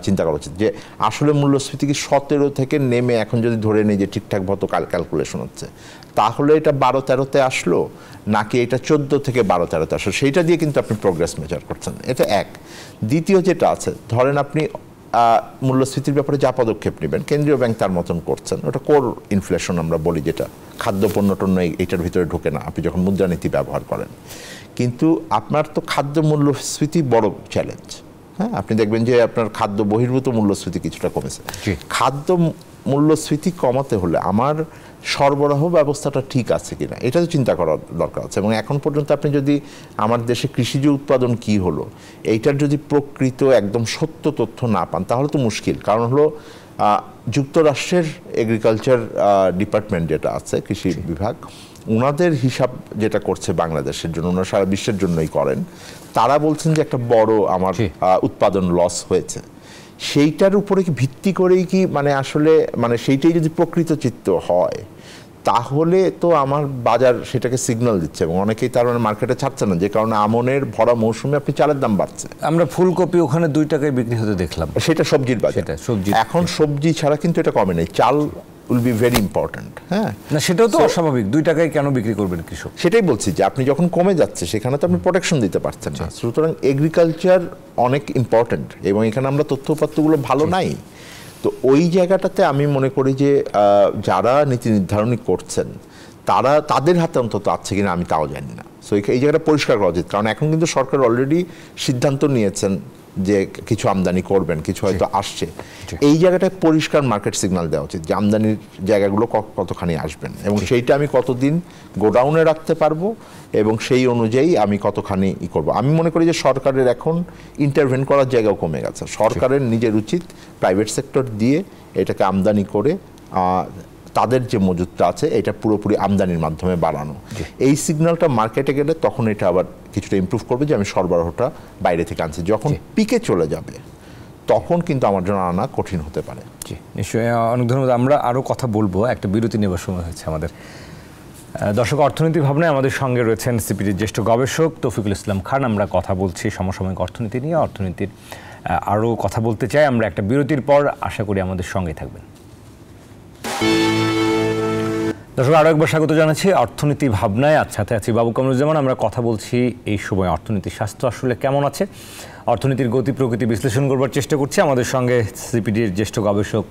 চিন্তা করা উচিত, যে আসলে মূল্যস্ফীতি কি 17 থেকে নেমে এখন যদি ধরে নেই যে ঠিকঠাক মতো ক্যালকুলেশন হচ্ছে, তাহলে এটা 12-13-তে আসলো নাকি এটা 14 থেকে 12-13-তে আসলো, সেইটা দিয়ে কিন্তু আপনি প্রোগ্রেস মেজার করছেন। এটা এক। দ্বিতীয় যেটা আছে, ধরেন আপনি মূল্যস্ফীতির ব্যাপারে যা পদক্ষেপ নেবেন, কেন্দ্রীয় ব্যাংক তার মতন করছেন, ওটা কোর ইনফ্লেশন আমরা বলি, যেটা খাদ্যপণ্য টন্য এইটার ভিতরে ঢোকে না আপনি যখন মুদ্রানীতি ব্যবহার করেন। কিন্তু আপনার তো খাদ্য মূল্যস্ফীতি বড় চ্যালেঞ্জ। হ্যাঁ, আপনি দেখবেন যে আপনার খাদ্য বহির্ভূত মূল্যস্ফীতি কিছুটা কমেছে। খাদ্য মূল্যস্ফীতি কমাতে হলে আমার সরবরাহ ব্যবস্থাটা ঠিক আছে কিনা এটা তো চিন্তা করার দরকার আছে। এবং এখন পর্যন্ত আপনি যদি আমার দেশে কৃষিজ উৎপাদন কি হলো এইটার যদি প্রকৃত একদম সত্য তথ্য না পান তাহলে তো মুশকিল। কারণ হলো যুক্তরাষ্ট্রের এগ্রিকালচার ডিপার্টমেন্ট যেটা আছে, কৃষি বিভাগ, ওনাদের হিসাব যেটা করছে বাংলাদেশের জন্য, ওনারা সারা বিশ্বের জন্যই করেন, তারা বলছেন যে একটা বড় আমার উৎপাদন লস হয়েছে। সেইটার উপরে কি ভিত্তি করেই কি মানে আসলে মানে সেইটাই যদি প্রকৃত চিত্র হয় তাহলে তো আমার বাজার সেটাকে সিগন্যাল দিচ্ছে এবং অনেকেই তার মানে মার্কেটে ছাড়ছে না, যে কারণে আমনের ভরা মৌসুমে আপনি চালের দাম বাড়ছে। আমরা ফুলকপি ওখানে 2 টাকায় বিক্রি হতে দেখলাম, সেটা সবজির বাজার। এখন সবজি ছাড়া কিন্তু এটা কমে নাই, চাল উইল বি ভেরি ইম্পর্ট্যান্ট। হ্যাঁ, না সেটাও তো অস্বাভাবিক, 2 টাকায় কেন বিক্রি করবেন কৃষক? সেটাই বলছি যে আপনি যখন কমে যাচ্ছে সেখানে তো আপনি প্রোটেকশন দিতে পারছেন না। সুতরাং এগ্রিকালচার অনেক ইম্পর্ট্যান্ট এবং এখানে আমরা তথ্যপাত্রগুলো ভালো নাই। তো ওই জায়গাটাতে আমি মনে করি যে যারা নীতি নির্ধারণী করছেন তাদের হাতে অন্তত আছে কিনা আমি তাও জানি না। সো এই জায়গাটা পরিষ্কার করা উচিত, কারণ এখন কিন্তু সরকার অলরেডি সিদ্ধান্ত নিয়েছেন যে কিছু আমদানি করবেন, কিছু হয়তো আসছে। এই জায়গাটায় পরিষ্কার মার্কেট সিগন্যাল দেওয়া উচিত যে আমদানির জায়গাগুলো কতখানি আসবেন এবং সেইটা আমি কতদিন গোডাউনে রাখতে পারবো এবং সেই অনুযায়ী আমি কতখানি করব। আমি মনে করি যে সরকারের এখন ইন্টারভেন করার জায়গাও কমে গেছে। সরকারের নিজের উচিত প্রাইভেট সেক্টর দিয়ে এটাকে আমদানি করে তাদের যে মজুদটা আছে এটা পুরোপুরি আমদানির মাধ্যমে বাড়ানো। এই সিগন্যালটা মার্কেটে গেলে তখন এটা আবার কিছুটা ইমপ্রুভ করবে যে আমি সরবরাহটা বাইরে থেকে আনছি। যখন পিকে চলে যাবে তখন কিন্তু আমার জন্য আনা কঠিন হতে পারে। জি নিশ্চয়ই, অনেক ধন্যবাদ। আমরা আরও কথা বলবো, একটা বিরতি নেবার সময় হয়েছে আমাদের। দর্শক, অর্থনীতি ভাবনায় আমাদের সঙ্গে রয়েছেন সিপিডির জ্যেষ্ঠ গবেষক তৌফিকুল ইসলাম খান। আমরা কথা বলছি সমসাময়িক অর্থনীতি নিয়ে। অর্থনীতির আরও কথা বলতে চাই আমরা একটা বিরতির পর, আশা করি আমাদের সঙ্গে থাকবেন। দর্শক, আরও একবার স্বাগত জানাচ্ছি অর্থনীতি ভাবনায়। আজ সাথে আছি বাবু কামরুজ্জামান। আমরা কথা বলছি এই সময় অর্থনীতির স্বাস্থ্য আসলে কেমন আছে, অর্থনীতির গতি প্রকৃতি বিশ্লেষণ করবার চেষ্টা করছি। আমাদের সঙ্গে সিপিডির জ্যেষ্ঠ গবেষক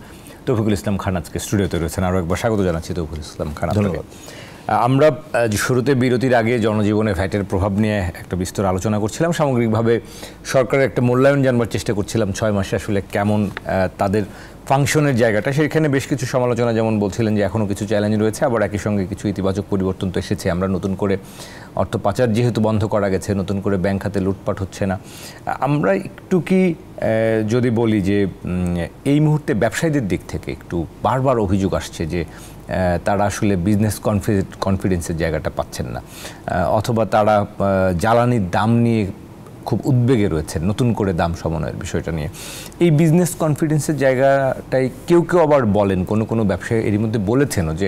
তৌফিকুল ইসলাম খান আজকে স্টুডিওতে রয়েছেন। আরও একবার স্বাগত জানাচ্ছি তৌফিকুল ইসলাম খান। ধন্যবাদ। আমরা শুরুতে বিরতির আগে জনজীবনে ভ্যাটের প্রভাব নিয়ে একটা বিস্তর আলোচনা করছিলাম। সামগ্রিকভাবে সরকারের একটা মূল্যায়ন জানবার চেষ্টা করছিলাম 6 মাসে আসলে কেমন তাদের ফাংশনের জায়গাটা। সেখানে বেশ কিছু সমালোচনা, যেমন বলছিলেন যে এখনও কিছু চ্যালেঞ্জ রয়েছে, আবার একই সঙ্গে কিছু ইতিবাচক পরিবর্তন তো এসেছে। আমরা নতুন করে অর্থ পাচার যেহেতু বন্ধ করা গেছে, নতুন করে ব্যাংক খাতে লুটপাট হচ্ছে না। আমরা একটু কি যদি বলি যে এই মুহূর্তে ব্যবসায়ীদের দিক থেকে একটু বারবার অভিযোগ আসছে যে তারা আসলে বিজনেস কনফিডেন্সের জায়গাটা পাচ্ছেন না, অথবা তারা জ্বালানির দাম নিয়ে খুব উদ্বেগে রয়েছে, নতুন করে দাম সমন্বয়ের বিষয়টা নিয়ে। এই বিজনেস কনফিডেন্সের জায়গাটাই কেউ আবার বলেন, কোনো ব্যবসায়ী এরই মধ্যে বলেছেনও যে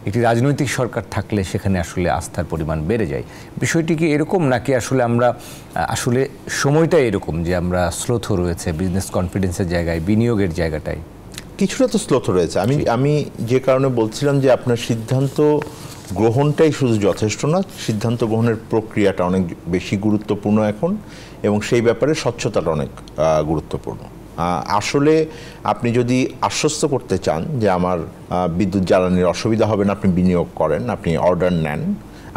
একটি রাজনৈতিক সরকার থাকলে সেখানে আসলে আস্থার পরিমাণ বেড়ে যায়। বিষয়টি কি এরকম, নাকি আসলে আমরা আসলে সময়টা এরকম যে আমরা স্লোথ রয়েছে বিজনেস কনফিডেন্সের জায়গায়, বিনিয়োগের জায়গাটায়? কিছুটা তো স্লোথ রয়েছে। আমি যে কারণে বলছিলাম যে আপনার সিদ্ধান্ত গ্রহণটাই শুধু যথেষ্ট না, সিদ্ধান্ত গ্রহণের প্রক্রিয়াটা অনেক বেশি গুরুত্বপূর্ণ এখন, এবং সেই ব্যাপারে স্বচ্ছতাটা অনেক গুরুত্বপূর্ণ। আসলে আপনি যদি আশ্বস্ত করতে চান যে আমার বিদ্যুৎ জ্বালানির অসুবিধা হবে না, আপনি বিনিয়োগ করেন, আপনি অর্ডার নেন,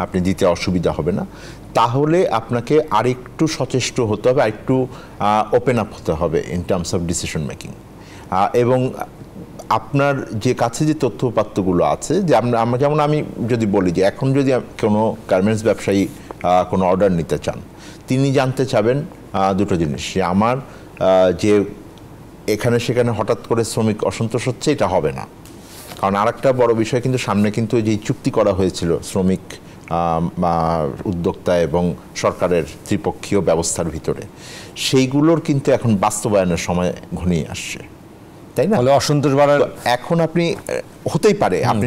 আপনি দিতে অসুবিধা হবে না, তাহলে আপনাকে আরেকটু সচেষ্ট হতে হবে, আরেকটু ওপেন আপ হতে হবে in terms of decision making. এবং আপনার যে কাছে যে তথ্যপাত্রগুলো আছে, যে আমরা যেমন আমি যদি বলি যে এখন যদি কোনো গার্মেন্টস ব্যবসায়ী কোনো অর্ডার নিতে চান, তিনি জানতে চাবেন দুটো জিনিস, যে আমার যে এখানে সেখানে হঠাৎ করে শ্রমিক অসন্তোষ হচ্ছে এটা হবে না। কারণ আরেকটা বড় বিষয় কিন্তু সামনে, কিন্তু যে চুক্তি করা হয়েছিল শ্রমিক উদ্যোক্তা এবং সরকারের ত্রিপক্ষীয় ব্যবস্থার ভিতরে, সেইগুলোর কিন্তু এখন বাস্তবায়নের সময় ঘনিয়ে আসছে, তাই না? অসন্তোষ বাড়ার এখন আপনি হতেই পারে আপনি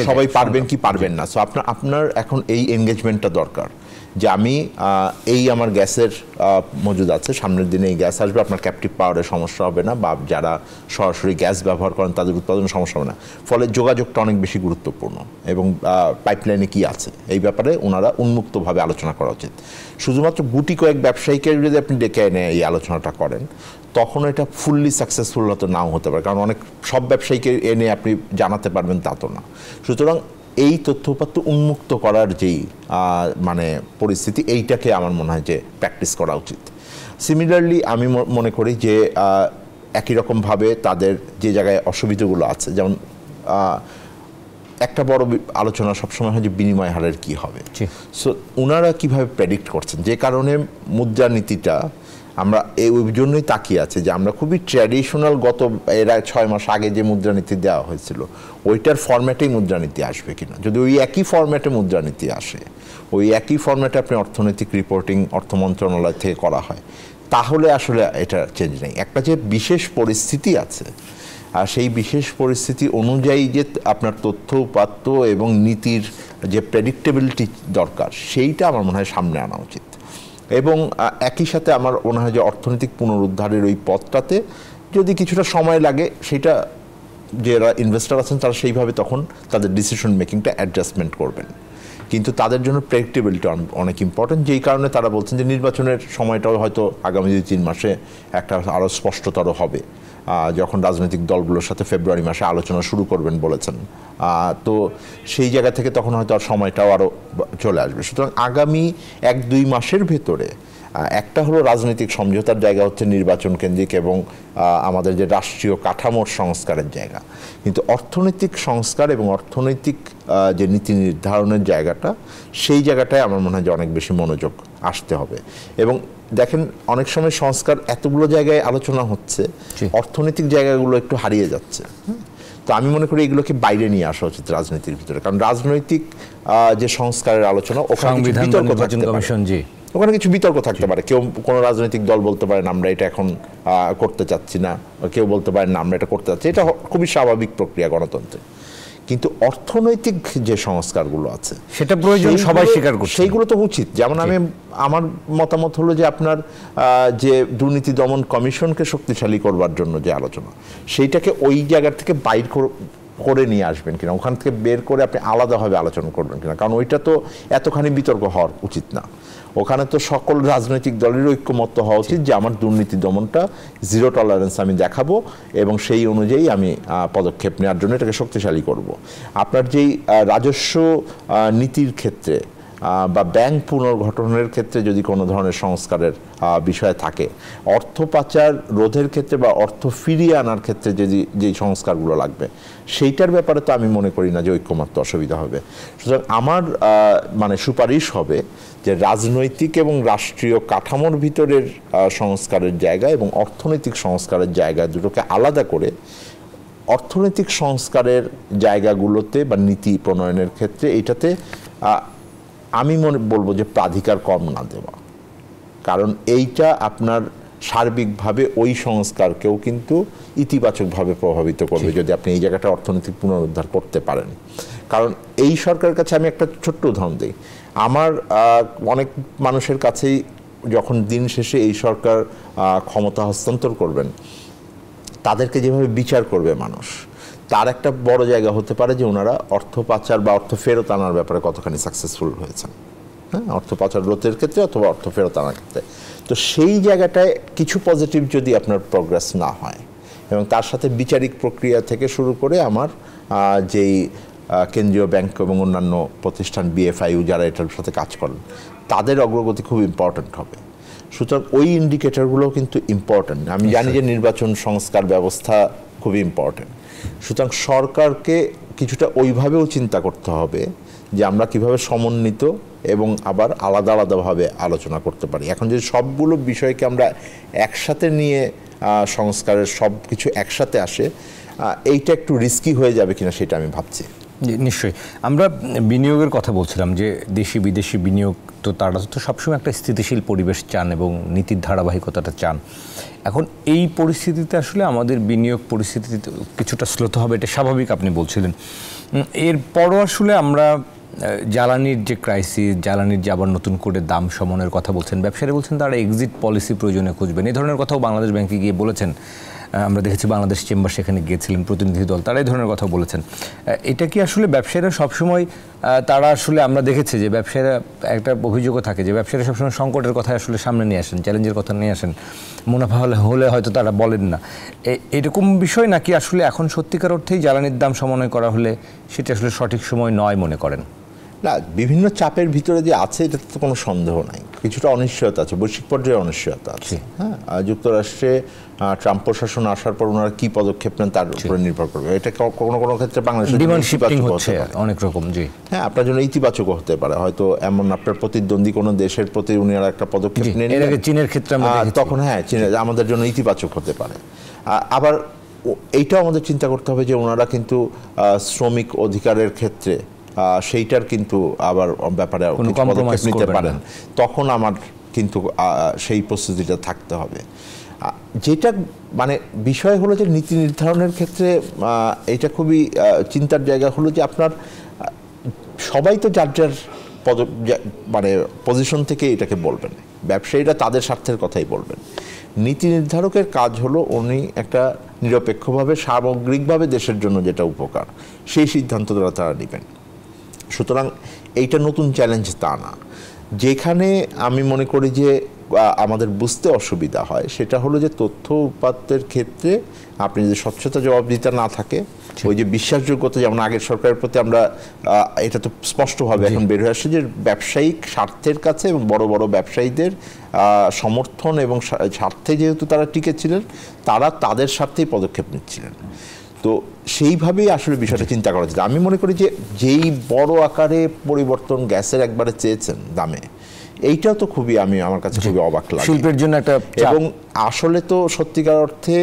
সবাই পারবেন কি পারবেন না। সো আপনার এখন এই এনগেজমেন্টটা দরকার যে আমি এই আমার গ্যাসের মজুদ আছে, সামনের দিনে এই গ্যাস আসবে, আপনার ক্যাপটিভ পাওয়ারের সমস্যা হবে না, বা যারা সরাসরি গ্যাস ব্যবহার করেন তাদের উৎপাদনের সমস্যা হবে না। ফলে যোগাযোগটা অনেক বেশি গুরুত্বপূর্ণ, এবং পাইপলাইনে কি আছে এই ব্যাপারে ওনারা উন্মুক্তভাবে আলোচনা করা উচিত। শুধুমাত্র গুটি কয়েক ব্যবসায়ীকে যদি আপনি ডেকে এনে এই আলোচনাটা করেন, তখন এটা ফুললি সাকসেসফুল হয়তো নাও হতে পারে, কারণ অনেক সব ব্যবসায়ীকে এনে আপনি জানাতে পারবেন তা তো না। সুতরাং এই তথ্যপাত্র উন্মুক্ত করার যেই মানে পরিস্থিতি, এইটাকে আমার মনে হয় যে প্র্যাকটিস করা উচিত। সিমিলারলি আমি মনে করি যে একই রকমভাবে তাদের যে জায়গায় অসুবিধাগুলো আছে, যেমন একটা বড় আলোচনা সবসময় হয় যে বিনিময় হারের কী হবে। সো ওনারা কীভাবে প্রেডিক্ট করছেন, যে কারণে মুদ্রানীতিটা আমরা ওই জন্যই তাকিয়ে আছে যে আমরা খুবই ট্র্যাডিশনাল গত এরা 6 মাস আগে যে মুদ্রানীতি দেওয়া হয়েছিল ওইটার ফরম্যাটেই মুদ্রানীতি আসবে কিনা। যদি ওই একই ফরম্যাটে মুদ্রানীতি আসে, ওই একই ফরম্যাটে আপনি অর্থনৈতিক রিপোর্টিং অর্থ মন্ত্রণালয় থেকে করা হয়, তাহলে আসলে এটা চেঞ্জ নেই। একটা যে বিশেষ পরিস্থিতি আছে, আর সেই বিশেষ পরিস্থিতি অনুযায়ী যে আপনার তথ্য উপাত্ত এবং নীতির যে প্রেডিক্টেবিলিটি দরকার, সেইটা আমার মনে হয় সামনে আনা উচিত। এবং একই সাথে আমার মনে হয় যে অর্থনৈতিক পুনরুদ্ধারের ওই পথটাতে যদি কিছুটা সময় লাগে, সেটা যারা ইনভেস্টর আছেন তারা সেইভাবে তখন তাদের ডিসিশন মেকিংটা অ্যাডজাস্টমেন্ট করবেন। কিন্তু তাদের জন্য প্রেডিক্টেবিলিটি অনেক ইম্পর্টেন্ট, যেই কারণে তারা বলছেন যে নির্বাচনের সময়টাও হয়তো আগামী 2-3 মাসে একটা আরও স্পষ্টতর হবে, যখন রাজনৈতিক দলগুলোর সাথে ফেব্রুয়ারি মাসে আলোচনা শুরু করবেন বলেছেন। তো সেই জায়গা থেকে তখন হয়তো আর সময়টাও আরও চলে আসবে। সুতরাং আগামী 1-2 মাসের ভেতরে একটা হলো রাজনৈতিক সমঝোতার জায়গা হচ্ছে নির্বাচন কেন্দ্রিক এবং আমাদের যে রাষ্ট্রীয় কাঠামোর সংস্কারের জায়গা, কিন্তু অর্থনৈতিক সংস্কার এবং অর্থনৈতিক যে নীতি নির্ধারণের জায়গাটা, সেই জায়গাটায় আমার মনে হয় যে অনেক বেশি মনোযোগ আসতে হবে। এবং দেখেন অনেক সময় সংস্কার এতগুলো জায়গায় আলোচনা হচ্ছে, অর্থনৈতিক জায়গাগুলো একটু হারিয়ে যাচ্ছে। তো আমি মনে করি এগুলোকে বাইরে নিয়ে আসা উচিত রাজনীতির ভিতরে, কারণ রাজনৈতিক যে সংস্কারের আলোচনা ওখানে কিছু বিতর্ক থাকতে পারে। কেউ কোনো রাজনৈতিক দল বলতে পারেন আমরা এটা এখন করতে চাচ্ছি না, কেউ বলতে পারেন না আমরা এটা করতে চাচ্ছি। এটা খুবই স্বাভাবিক প্রক্রিয়া গণতন্ত্রে। কিন্তু অর্থনৈতিক যে সংস্কারগুলো আছে সেটা প্রয়োজন, সবাই স্বীকার করছে, সেইগুলো তো উচিত। যেমন আমার মতামত হলো যে আপনার যে দুর্নীতি দমন কমিশনকে শক্তিশালী করবার জন্য যে আলোচনা, সেইটাকে ওই জায়গা থেকে বাইর করে নিয়ে আসবেন কিনা, ওখান থেকে বের করে আপনি আলাদাভাবে আলোচনা করবেন কিনা, কারণ ওইটা তো এতখানি বিতর্ক হওয়ার উচিত না। ওখানে তো সকল রাজনৈতিক দলের ঐক্যমত্য হওয়া উচিত যে আমার দুর্নীতি দমনটা 0 টলারেন্স আমি দেখাবো এবং সেই অনুযায়ী আমি পদক্ষেপ নেওয়ার জন্য এটাকে শক্তিশালী করব। আপনার যেই রাজস্ব নীতির ক্ষেত্রে বা ব্যাংক পুনর্গঠনের ক্ষেত্রে যদি কোনো ধরনের সংস্কারের বিষয় থাকে, অর্থ পাচার রোধের ক্ষেত্রে বা অর্থ ফিরিয়ে আনার ক্ষেত্রে যেই সংস্কারগুলো লাগবে, সেইটার ব্যাপারে তো আমি মনে করি না যে ঐক্যমত্য অসুবিধা হবে। সুতরাং আমার সুপারিশ হবে যে রাজনৈতিক এবং রাষ্ট্রীয় কাঠামোর ভিতরের সংস্কারের জায়গা এবং অর্থনৈতিক সংস্কারের জায়গা দুটোকে আলাদা করে অর্থনৈতিক সংস্কারের জায়গাগুলোতে বা নীতি প্রণয়নের ক্ষেত্রে এটাতে আমি বলবো যে প্রাধিকার কম না দেওয়া, কারণ এইটা আপনার সার্বিকভাবে ওই সংস্কারকেও কিন্তু ইতিবাচকভাবে প্রভাবিত করবে যদি আপনি এই জায়গাটা অর্থনৈতিক পুনরুদ্ধার করতে পারেন। কারণ এই সরকারের কাছে আমি একটা ছোট্ট উদাহরণ দিই, আমার অনেক মানুষের কাছেই যখন দিন শেষে এই সরকার ক্ষমতা হস্তান্তর করবেন, তাদেরকে যেভাবে বিচার করবে মানুষ, তার একটা বড় জায়গা হতে পারে যে ওনারা অর্থ পাচার বা অর্থ ফেরত আনার ব্যাপারে কতখানি সাকসেসফুল হয়েছেন, হ্যাঁ, অর্থ পাচার রোধের ক্ষেত্রে অথবা অর্থ ফেরত আনার ক্ষেত্রে। তো সেই জায়গাটায় কিছু পজিটিভ যদি আপনার প্রোগ্রেস না হয় এবং তার সাথে বিচারিক প্রক্রিয়া থেকে শুরু করে আমার যেই কেন্দ্রীয় ব্যাংক এবং অন্যান্য প্রতিষ্ঠান BFIU যারা এটার সাথে কাজ করেন, তাদের অগ্রগতি খুব ইম্পর্ট্যান্ট হবে। সুতরাং ওই ইন্ডিকেটরগুলো কিন্তু ইম্পর্ট্যান্ট। আমি জানি যে নির্বাচন সংস্কার ব্যবস্থা খুবই ইম্পর্ট্যান্ট। সুতরাং সরকারকে কিছুটা ওইভাবেও চিন্তা করতে হবে যে আমরা কিভাবে সমন্বিত এবং আবার আলাদা আলাদাভাবে আলোচনা করতে পারি। এখন যদি সবগুলো বিষয়কে আমরা একসাথে নিয়ে সংস্কারের সব কিছু একসাথে আসে, এইটা একটু রিস্কি হয়ে যাবে কিনা সেটা আমি ভাবছি। নিশ্চয়ই। আমরা বিনিয়োগের কথা বলছিলাম যে দেশি বিদেশি বিনিয়োগ, তো তারা তো সবসময় একটা স্থিতিশীল পরিবেশ চান এবং নীতির ধারাবাহিকতাটা চান। এখন এই পরিস্থিতিতে আসলে আমাদের বিনিয়োগ পরিস্থিতিতে কিছুটা স্লোত হবে, এটা স্বাভাবিক আপনি বলছিলেন। এরপরও আসলে আমরা জ্বালানির যে ক্রাইসিস, জ্বালানির যে আবার নতুন করে দাম সমনের কথা বলছেন, ব্যবসায়ীরা বলছেন তারা এক্সিট পলিসি প্রয়োজনে খুঁজবেন, এই ধরনের কথাও বাংলাদেশ ব্যাংকে গিয়ে বলেছেন। আমরা দেখেছি বাংলাদেশ চেম্বার সেখানে গিয়েছিলেন প্রতিনিধি দল, তারা এই ধরনের কথা বলেছেন। এটা কি আসলে ব্যবসায়ীরা সবসময় তারা আসলে আমরা দেখেছি যে ব্যবসায়ীরা একটা অভিযোগও থাকে যে ব্যবসায়ীরা সবসময় সংকটের কথা আসলে সামনে নিয়ে আসেন, চ্যালেঞ্জের কথা নিয়ে আসেন, মুনাফা হলে হয়তো তারা বলেন না, এরকম বিষয় নাকি আসলে এখন সত্যিকার অর্থেই জ্বালানির দাম সমন্বয় করা হলে সেটা আসলে সঠিক সময় নয় মনে করেন? না, বিভিন্ন চাপের ভিতরে যে আছে এটাতে তো কোনো সন্দেহ নাই। কিছুটা অনিশ্চয়তা আছে, বৈশ্বিক পর্যায়ে অনিশ্চয়তা আছে। হ্যাঁ, যুক্তরাষ্ট্রে ট্রাম্প প্রশাসন আসার পর ওনারা কি পদক্ষেপ নেন তার উপরে নির্ভর করবে। এটা কোনো কোনো ক্ষেত্রে বাংলাদেশের ডিমান্ড শিফটিং হচ্ছে অনেক রকম, জি হ্যাঁ, আপনার জন্য ইতিবাচক হতে পারে। হয়তো এমন আপনার প্রতিদ্বন্দ্বী কোনো দেশের প্রতি উনারা একটা পদক্ষেপ নেন, চীনের ক্ষেত্রে তখন হ্যাঁ আমাদের জন্য ইতিবাচক হতে পারে। আবার এইটাও আমাদের চিন্তা করতে হবে যে ওনারা কিন্তু শ্রমিক অধিকারের ক্ষেত্রে সেইটার কিন্তু আবার ব্যাপারে পদক্ষেপ নিতে পারেন, তখন আমার কিন্তু সেই প্রস্তুতিটা থাকতে হবে। যেটা মানে বিষয় হলো যে নীতি নির্ধারণের ক্ষেত্রে এটা খুবই চিন্তার জায়গা হলো যে আপনার সবাই তো যার যার পজিশন থেকে এটাকে বলবেন, ব্যবসায়ীরা তাদের স্বার্থের কথাই বলবেন, নীতি নির্ধারকের কাজ হলো উনি একটা নিরপেক্ষভাবে সামগ্রিকভাবে দেশের জন্য যেটা উপকার সেই সিদ্ধান্ত তারা নেবেন। সুতরাং এইটা নতুন চ্যালেঞ্জ তা না। যেখানে আমি মনে করি যে আমাদের বুঝতে অসুবিধা হয় সেটা হলো যে তথ্য উপাত্তের ক্ষেত্রে আপনি যদি স্বচ্ছতা জবাবদিহিতা না থাকে, ওই যে বিশ্বাসযোগ্যতা, যেমন আগের সরকারের প্রতি আমরা এটা তো স্পষ্টভাবে এখন বের হয়ে আসছে যে ব্যবসায়িক স্বার্থের কাছে এবং বড় বড় ব্যবসায়ীদের সমর্থন এবং স্বার্থে যেহেতু তারা টিকেছিলেন, তারা তাদের স্বার্থেই পদক্ষেপ নিচ্ছিলেন। তো সেইভাবেই আসলে বিষয়টা চিন্তা করা যায়। আমি মনে করি যে যেই বড় আকারে পরিবর্তন গ্যাসের একবারে চেয়েছেন দামে, এইটাও তো খুবই আমার কাছে খুবই অবাক লাগে শিল্পের জন্য একটা। এবং আসলে তো সত্যিকার অর্থে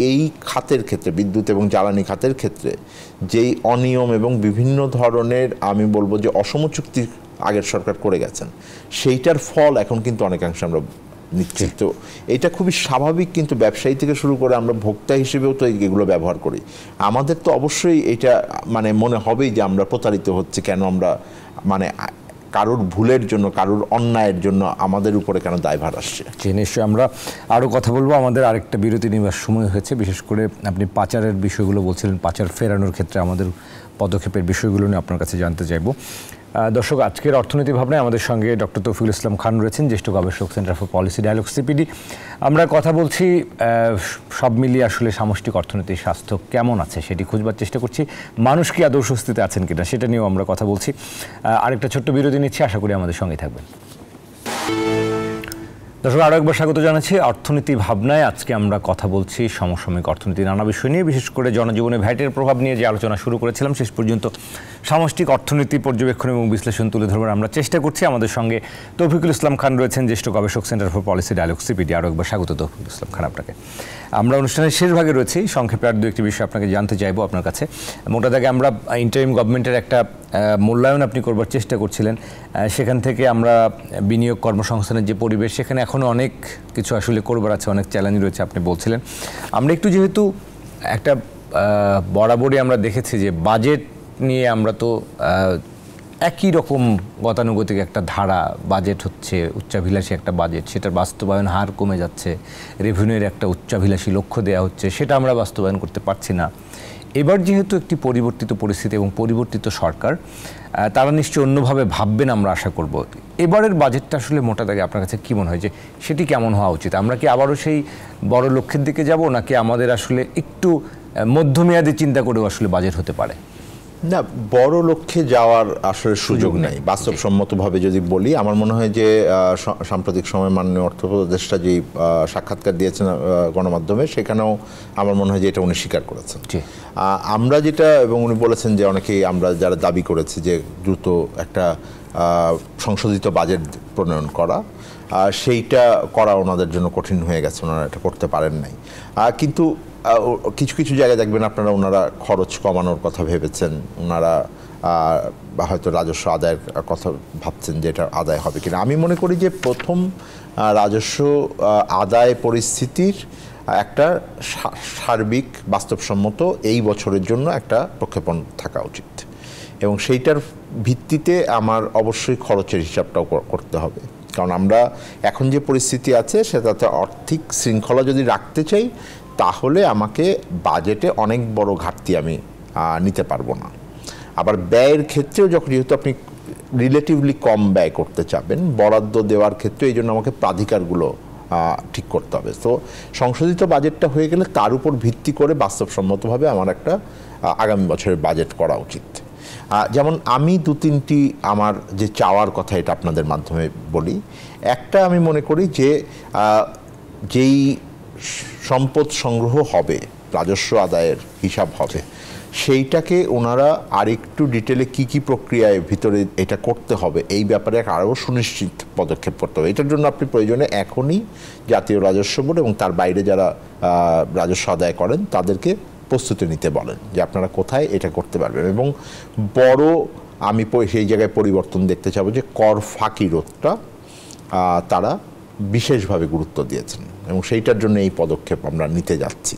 এই খাতের ক্ষেত্রে, বিদ্যুৎ এবং জ্বালানি খাতের ক্ষেত্রে যেই অনিয়ম এবং বিভিন্ন ধরনের আমি বলবো যে অসম চুক্তি আগের সরকার করে গেছেন, সেইটার ফল এখন কিন্তু অনেকাংশে আমরা নিচ্ছি। তো এটা খুবই স্বাভাবিক, কিন্তু ব্যবসায়ী থেকে শুরু করে আমরা ভোক্তা হিসেবেও তো এগুলো ব্যবহার করি। আমাদের তো অবশ্যই এটা মনে হবেই যে আমরা প্রতারিত হচ্ছে, কেন আমরা কারোর ভুলের জন্য, কারোর অন্যায়ের জন্য আমাদের উপরে কেন দায়ভার আসছে। নিশ্চয়ই আমরা আরও কথা বলবো। আমাদের আরেকটা বিরতি নেওয়ার সময় হয়েছে। বিশেষ করে আপনি পাচারের বিষয়গুলো বলছিলেন, পাচার ফেরানোর ক্ষেত্রে আমাদের পদক্ষেপের বিষয়গুলো নিয়ে আপনার কাছে জানতে চাইব। দর্শক, আজকের অর্থনীতি ভাবনায় আমাদের সঙ্গে ডক্টর তৌফিকুল ইসলাম খান রয়েছেন, জ্যেষ্ঠ গবেষক, centre for policy dialogue, CPD. আমরা কথা বলছি সব মিলিয়ে আসলে সামষ্টিক অর্থনীতির স্বাস্থ্য কেমন আছে সেটি খুঁজবার চেষ্টা করছি। মানুষ কি আদৌ স্বস্তিতে আছেন কিনা সেটা নিয়েও আমরা কথা বলছি। আরেকটা ছোট্ট বিরতি নিচ্ছি, আশা করি আমাদের সঙ্গে থাকবেন। দর্শক, আরও একবার স্বাগত জানাচ্ছি অর্থনীতি ভাবনায়। আজকে আমরা কথা বলছি সমসাময়িক অর্থনীতির নানা বিষয় নিয়ে, বিশেষ করে জনজীবনে ভ্যাটের প্রভাব নিয়ে যে আলোচনা শুরু করেছিলাম, শেষ পর্যন্ত সামষ্টিক অর্থনীতি পর্যবেক্ষণ এবং বিশ্লেষণ তুলে ধরবার আমরা চেষ্টা করছি। আমাদের সঙ্গে তৌফিকুল ইসলাম খান রয়েছেন, জ্যেষ্ঠ গবেষক, centre for policy dialogue, CPD. আরও একবার স্বাগত তৌফিকুল ইসলাম খান আপনাকে। আমরা অনুষ্ঠানের শেষ ভাগে রয়েছি। সংক্ষেপে আর দু একটি বিষয় আপনাকে জানতে চাইবো আপনার কাছে। মোটা দাগে আমরা ইন্টারিম গভর্নমেন্টের একটা মূল্যায়ন আপনি করবার চেষ্টা করছিলেন, সেখান থেকে আমরা বিনিয়োগ, কর্মসংস্থানের যে পরিবেশ, সেখানে এখনও অনেক কিছু আসলে করবার আছে, অনেক চ্যালেঞ্জ রয়েছে আপনি বলছিলেন। আমরা একটু যেহেতু একটা বরাবরই আমরা দেখেছি যে বাজেট নিয়ে আমরা তো একই রকম গতানুগতিক একটা ধারা, বাজেট হচ্ছে উচ্চাভিলাষী একটা বাজেট, সেটার বাস্তবায়ন হার কমে যাচ্ছে, রেভিনিউয়ের একটা উচ্চাভিলাষী লক্ষ্য দেওয়া হচ্ছে, সেটা আমরা বাস্তবায়ন করতে পারছি না। এবার যেহেতু একটি পরিবর্তিত পরিস্থিতি এবং পরিবর্তিত সরকার, তারা নিশ্চয়ই অন্যভাবে ভাববেন আমরা আশা করব। এবারের বাজেটটা আসলে মোটা দাগে আপনার কাছে কী মনে হয় যে সেটি কেমন হওয়া উচিত? আমরা কি আবারও সেই বড় লক্ষ্যের দিকে যাব, নাকি আমাদের আসলে একটু মধ্যমেয়াদী চিন্তা করেও আসলে বাজেট হতে পারে? না, বড় লক্ষ্যে যাওয়ার আসলে সুযোগ নেই বাস্তবসম্মতভাবে যদি বলি। আমার মনে হয় যে সাম্প্রতিক সময় মাননীয় অর্থ উপদেষ্টা যেই সাক্ষাৎকার দিয়েছেন গণমাধ্যমে, সেখানেও আমার মনে হয় যে এটা উনি স্বীকার করেছেন। আমরা যেটা, এবং উনি বলেছেন যে অনেকেই আমরা যারা দাবি করেছি যে দ্রুত একটা সংশোধিত বাজেট প্রণয়ন করা, সেইটা করা ওনাদের জন্য কঠিন হয়ে গেছে, ওনারা এটা করতে পারেন নাই। কিন্তু কিছু কিছু জায়গায় দেখবেন আপনারা, ওনারা খরচ কমানোর কথা ভেবেছেন, ওনারা হয়তো রাজস্ব আদায়ের কথা ভাবছেন যে এটা আদায় হবে কিনা। আমি মনে করি যে প্রথম রাজস্ব আদায় পরিস্থিতির একটা সার্বিক বাস্তবসম্মত এই বছরের জন্য একটা প্রক্ষেপণ থাকা উচিত, এবং সেইটার ভিত্তিতে আমার অবশ্যই খরচের হিসাবটাও করতে হবে। কারণ আমরা এখন যে পরিস্থিতি আছে সেটাতে আর্থিক শৃঙ্খলা যদি রাখতে চাই, তাহলে আমাকে বাজেটে অনেক বড় ঘাটতি আমি নিতে পারবো না। আবার ব্যয়ের ক্ষেত্রেও যেহেতু আপনি রিলেটিভলি কম ব্যয় করতে চাবেন, বরাদ্দ দেওয়ার ক্ষেত্রে এই জন্য আমাকে প্রাধিকারগুলো ঠিক করতে হবে। তো সংশোধিত বাজেটটা হয়ে গেলে তার উপর ভিত্তি করে বাস্তবসম্মতভাবে আমার একটা আগামী বছরের বাজেট করা উচিত। যেমন আমি দু তিনটি আমার যে চাওয়ার কথা, এটা আপনাদের মাধ্যমে বলি। একটা, আমি মনে করি যে যেই সম্পদ সংগ্রহ হবে, রাজস্ব আদায়ের হিসাব হবে, সেইটাকে ওনারা আরেকটু ডিটেলে কি কি প্রক্রিয়ায় ভিতরে এটা করতে হবে, এই ব্যাপারে আরও সুনিশ্চিত পদক্ষেপ করতে হবে। এটার জন্য আপনি প্রয়োজনে এখনই জাতীয় রাজস্ব বোর্ড এবং তার বাইরে যারা রাজস্ব আদায় করেন তাদেরকে প্রস্তুতি নিতে বলেন যে আপনারা কোথায় এটা করতে পারবেন। এবং বড় আমি সেই জায়গায় পরিবর্তন দেখতে চাবো যে কর ফাঁকি রোধটা তারা বিশেষভাবে গুরুত্ব দিয়েছেন, এবং সেইটার জন্য এই পদক্ষেপ আমরা নিতে যাচ্ছি।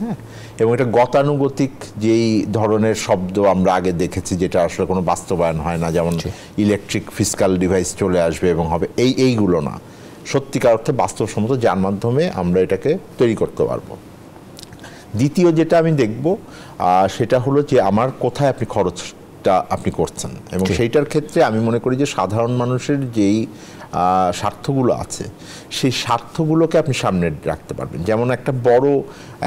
হ্যাঁ, এবং এটা গতানুগতিক যেই ধরনের শব্দ আমরা আগে দেখেছি, যেটা আসলে কোনো বাস্তবায়ন হয় না, যেমন ইলেকট্রিক ফিসকাল ডিভাইস চলে আসবে এবং হবে, এইগুলো না। সত্যিকার অর্থে বাস্তবসম্মত, যার মাধ্যমে আমরা এটাকে তৈরি করতে পারবো। দ্বিতীয় যেটা আমি দেখব সেটা হলো যে আমার কোথায় আপনি খরচটা আপনি করছেন, এবং সেইটার ক্ষেত্রে আমি মনে করি যে সাধারণ মানুষের যেই স্বার্থগুলো আছে সেই স্বার্থগুলোকে আপনি সামনে রাখতে পারবেন। যেমন একটা বড়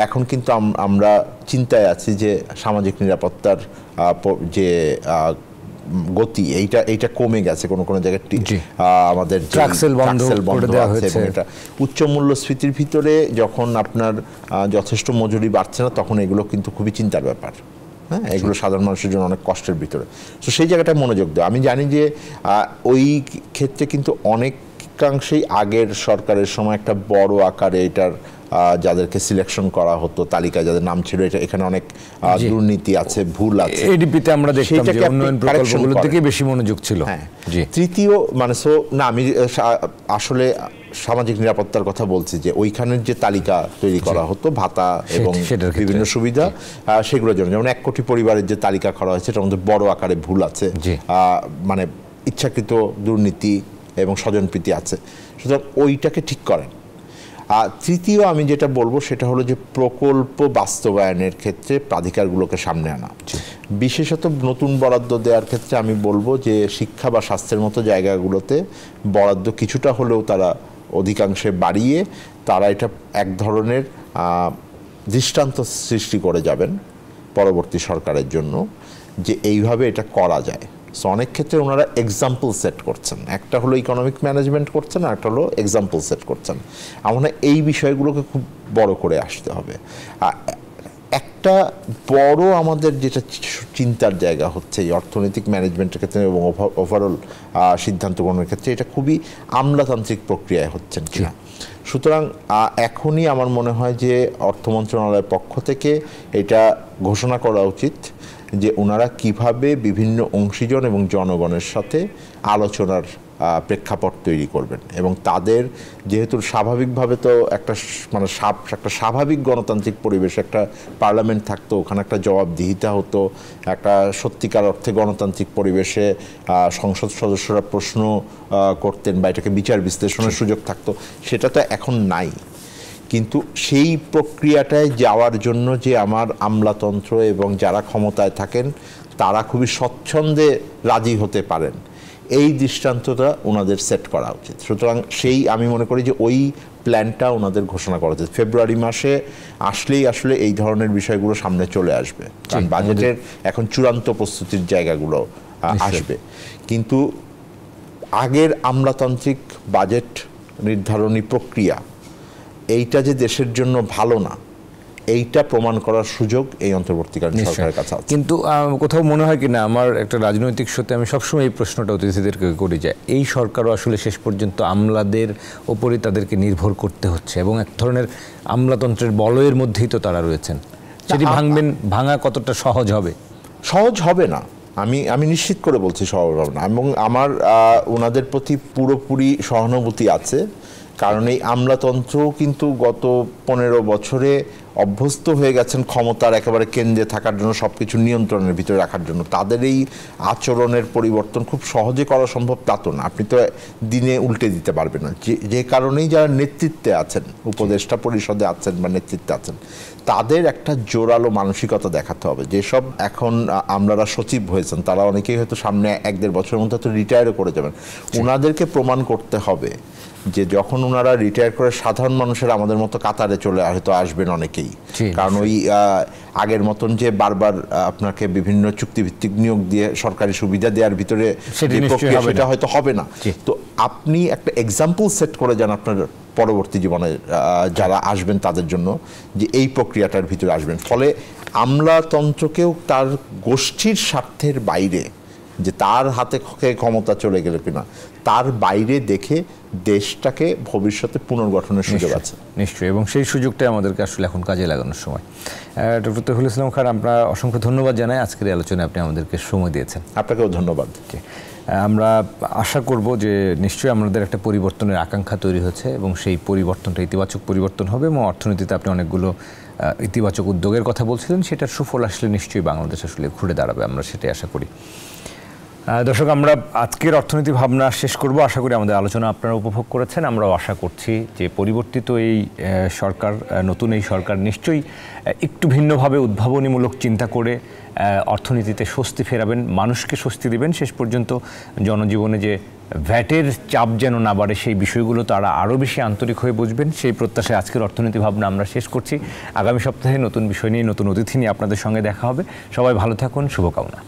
এখন কিন্তু আমরা চিন্তায় আছি যে সামাজিক নিরাপত্তার যে গতি এইটা কমে গেছে কোনো জায়গায়। আমাদের ট্রাক্সেল বন্ধ আছে এবং এটা উচ্চ মূল্যস্ফীতির ভিতরে যখন আপনার যথেষ্ট মজুরি বাড়ছে না, তখন এগুলো কিন্তু খুবই চিন্তার ব্যাপার। হ্যাঁ, এগুলো সাধারণ মানুষের জন্য অনেক কষ্টের ভিতরে। তো সেই জায়গাটায় মনোযোগ দেওয়া। আমি জানি যে ওই ক্ষেত্রে কিন্তু অনেকাংশেই আগের সরকারের সময় একটা বড় আকারে এটার যাদেরকে সিলেকশন করা হতো, তালিকায় যাদের নাম ছিল, এখানে অনেক দুর্নীতি আছে, ভুল আছে। এডিপিতে আমরা দেখতাম যে উন্নয়ন প্রকল্পগুলোর দিকে বেশি মনোযোগ ছিল। হ্যাঁ, তৃতীয় মানে না, আমি আসলে সামাজিক নিরাপত্তার কথা বলছি, যে ওইখানের যে তালিকা তৈরি করা হতো ভাতা এবং বিভিন্ন সুবিধা সেগুলোর জন্য, যেমন 1 কোটি পরিবারের যে তালিকা করা হয়েছে এটার মধ্যে বড় আকারে ভুল আছে, মানে ইচ্ছাকৃত দুর্নীতি এবং স্বজনপ্রীতি আছে। সুতরাং ওইটাকে ঠিক করেন। তৃতীয় আমি যেটা বলবো সেটা হলো যে প্রকল্প বাস্তবায়নের ক্ষেত্রে প্রাধিকারগুলোকে সামনে আনা, বিশেষত নতুন বরাদ্দ দেওয়ার ক্ষেত্রে আমি বলবো যে শিক্ষা বা স্বাস্থ্যের মতো জায়গাগুলোতে বরাদ্দ কিছুটা হলেও তারা অধিকাংশে বাড়িয়ে তারা এটা এক ধরনের দৃষ্টান্ত সৃষ্টি করে যাবেন পরবর্তী সরকারের জন্য যে এইভাবে এটা করা যায়। সো অনেক ক্ষেত্রে ওনারা এক্সাম্পল সেট করছেন, একটা হলো ইকোনমিক ম্যানেজমেন্ট করছেন, আর একটা হলো এক্সাম্পল সেট করছেন। আমার এই বিষয়গুলোকে খুব বড় করে আসতে হবে। একটা বড় আমাদের যেটা চিন্তার জায়গা হচ্ছে এই অর্থনৈতিক ম্যানেজমেন্টের ক্ষেত্রে এবং ওভারঅল সিদ্ধান্ত গ্রহণের ক্ষেত্রে, এটা খুবই আমলাতান্ত্রিক প্রক্রিয়ায় হচ্ছেন কিনা। সুতরাং এখনই আমার মনে হয় যে অর্থ মন্ত্রণালয়ের পক্ষ থেকে এটা ঘোষণা করা উচিত যে ওনারা কিভাবে বিভিন্ন অংশীজন এবং জনগণের সাথে আলোচনার প্রেক্ষাপট তৈরি করবেন, এবং তাদের যেহেতু স্বাভাবিকভাবে তো একটা মানে একটা স্বাভাবিক গণতান্ত্রিক পরিবেশ, একটা পার্লামেন্ট থাকতো, ওখানে একটা জবাবদিহিতা হতো, একটা সত্যিকার অর্থে গণতান্ত্রিক পরিবেশে সংসদ সদস্যরা প্রশ্ন করতেন বা এটাকে বিচার বিশ্লেষণের সুযোগ থাকতো, সেটা তো এখন নাই। কিন্তু সেই প্রক্রিয়াটায় যাওয়ার জন্য যে আমার আমলাতন্ত্র এবং যারা ক্ষমতায় থাকেন তারা খুবই স্বচ্ছন্দে রাজি হতে পারেন, এই দৃষ্টান্তটা ওনাদের সেট করা উচিত। সুতরাং আমি মনে করি যে ওই প্ল্যানটা ওনাদের ঘোষণা করা উচিত। ফেব্রুয়ারি মাসে আসলেই আসলে এই ধরনের বিষয়গুলো সামনে চলে আসবে, কারণ বাজেটের এখন চূড়ান্ত প্রস্তুতির জায়গাগুলো আসবে। কিন্তু আগের আমলাতান্ত্রিক বাজেট নির্ধারণী প্রক্রিয়া এইটা যে দেশের জন্য ভালো না, এইটা প্রমাণ করার সুযোগ এই অন্তর্বর্তীকালীন সরকারের কাছে আছে। কিন্তু কোথাও মনে হয় কিনা, আমার একটা রাজনৈতিক সত্যি আমি সবসময় এই প্রশ্নটা অতিথিদেরকে করি যে এই সরকারও আসলে শেষ পর্যন্ত আমলাদের ওপরই তাদেরকে নির্ভর করতে হচ্ছে, এবং এক ধরনের আমলাতন্ত্রের বলয়ের মধ্যেই তো তারা রয়েছেন। সেটি ভাঙা কতটা সহজ হবে? সহজ হবে না, আমি নিশ্চিত করে বলছি সহজ হবে না, এবং আমার ওনাদের প্রতি পুরোপুরি সহানুভূতি আছে। কারণ এই আমলাতন্ত্র কিন্তু গত 15 বছরে অভ্যস্ত হয়ে গেছেন ক্ষমতার একেবারে কেন্দ্রে থাকার জন্য, সব কিছু নিয়ন্ত্রণের ভিতরে রাখার জন্য। তাদের এই আচরণের পরিবর্তন খুব সহজে করা সম্ভব তা তো না, আপনি তো দিনে উল্টে দিতে পারবেন না। যে কারণেই যারা নেতৃত্বে আছেন, উপদেষ্টা পরিষদে আছেন বা নেতৃত্বে আছেন, তাদের একটা জোরালো মানসিকতা দেখাতে হবে। যেসব এখন আমলারা সচিব হয়েছেন তারা অনেকেই হয়তো সামনে 1-1.5 বছরের মধ্যে হয়তো রিটায়ারও করে যাবেন। ওনাদেরকে প্রমাণ করতে হবে যে যখন ওনারা রিটায়ার করে সাধারণ মানুষের আমাদের মতো কাতারে চলে হয়তো আসবেন অনেকেই, কারণ ওই আগের মতন যে বারবার আপনাকে বিভিন্ন চুক্তিভিত্তিক নিয়োগ দিয়ে সরকারি সুবিধা দেওয়ার ভিতরে সেটা হয়তো হবে না। তো আপনি একটা এক্সাম্পল সেট করে যান আপনার পরবর্তী জীবনে যারা আসবেন তাদের জন্য, যে এই প্রক্রিয়াটার ভিতরে আসবেন। ফলে আমলাতন্ত্রকেও তার গোষ্ঠীর স্বার্থের বাইরে, যে তার হাতে ক্ষমতা চলে গেলে কিনা তার বাইরে দেখে দেশটাকে ভবিষ্যতে পুনর্গঠনের সুযোগ আছে নিশ্চয়ই, এবং সেই সুযোগটাই আমাদেরকে আসলে এখন কাজে লাগানোর সময়। ডক্টর তৌহিদুল ইসলাম খান, আমরা অসংখ্য ধন্যবাদ জানাই আজকের এই আলোচনায় আপনি আমাদেরকে সময় দিয়েছেন। আপনাকেও ধন্যবাদ। আমরা আশা করব যে নিশ্চয়ই আমাদের একটা পরিবর্তনের আকাঙ্ক্ষা তৈরি হচ্ছে, এবং সেই পরিবর্তনটা ইতিবাচক পরিবর্তন হবে, এবং অর্থনীতিতে আপনি অনেকগুলো ইতিবাচক উদ্যোগের কথা বলছিলেন, সেটার সুফল আসলে নিশ্চয়ই বাংলাদেশ আসলে ঘুরে দাঁড়াবে, আমরা সেটাই আশা করি। দর্শক, আমরা আজকের অর্থনীতি ভাবনা শেষ করব। আশা করি আমাদের আলোচনা আপনারা উপভোগ করেছেন। আমরাও আশা করছি যে পরিবর্তিত এই সরকার, নতুন এই সরকার নিশ্চয়ই একটু ভিন্নভাবে উদ্ভাবনীমূলক চিন্তা করে অর্থনীতিতে স্বস্তি ফেরাবেন, মানুষকে স্বস্তি দেবেন। শেষ পর্যন্ত জনজীবনে যে ভ্যাটের চাপ যেন না বাড়ে, সেই বিষয়গুলো তারা আরও বেশি আন্তরিক হয়ে বুঝবেন, সেই প্রত্যাশায় আজকের অর্থনীতি ভাবনা আমরা শেষ করছি। আগামী সপ্তাহে নতুন বিষয় নিয়ে, নতুন অতিথি নিয়ে আপনাদের সঙ্গে দেখা হবে। সবাই ভালো থাকুন, শুভকামনা।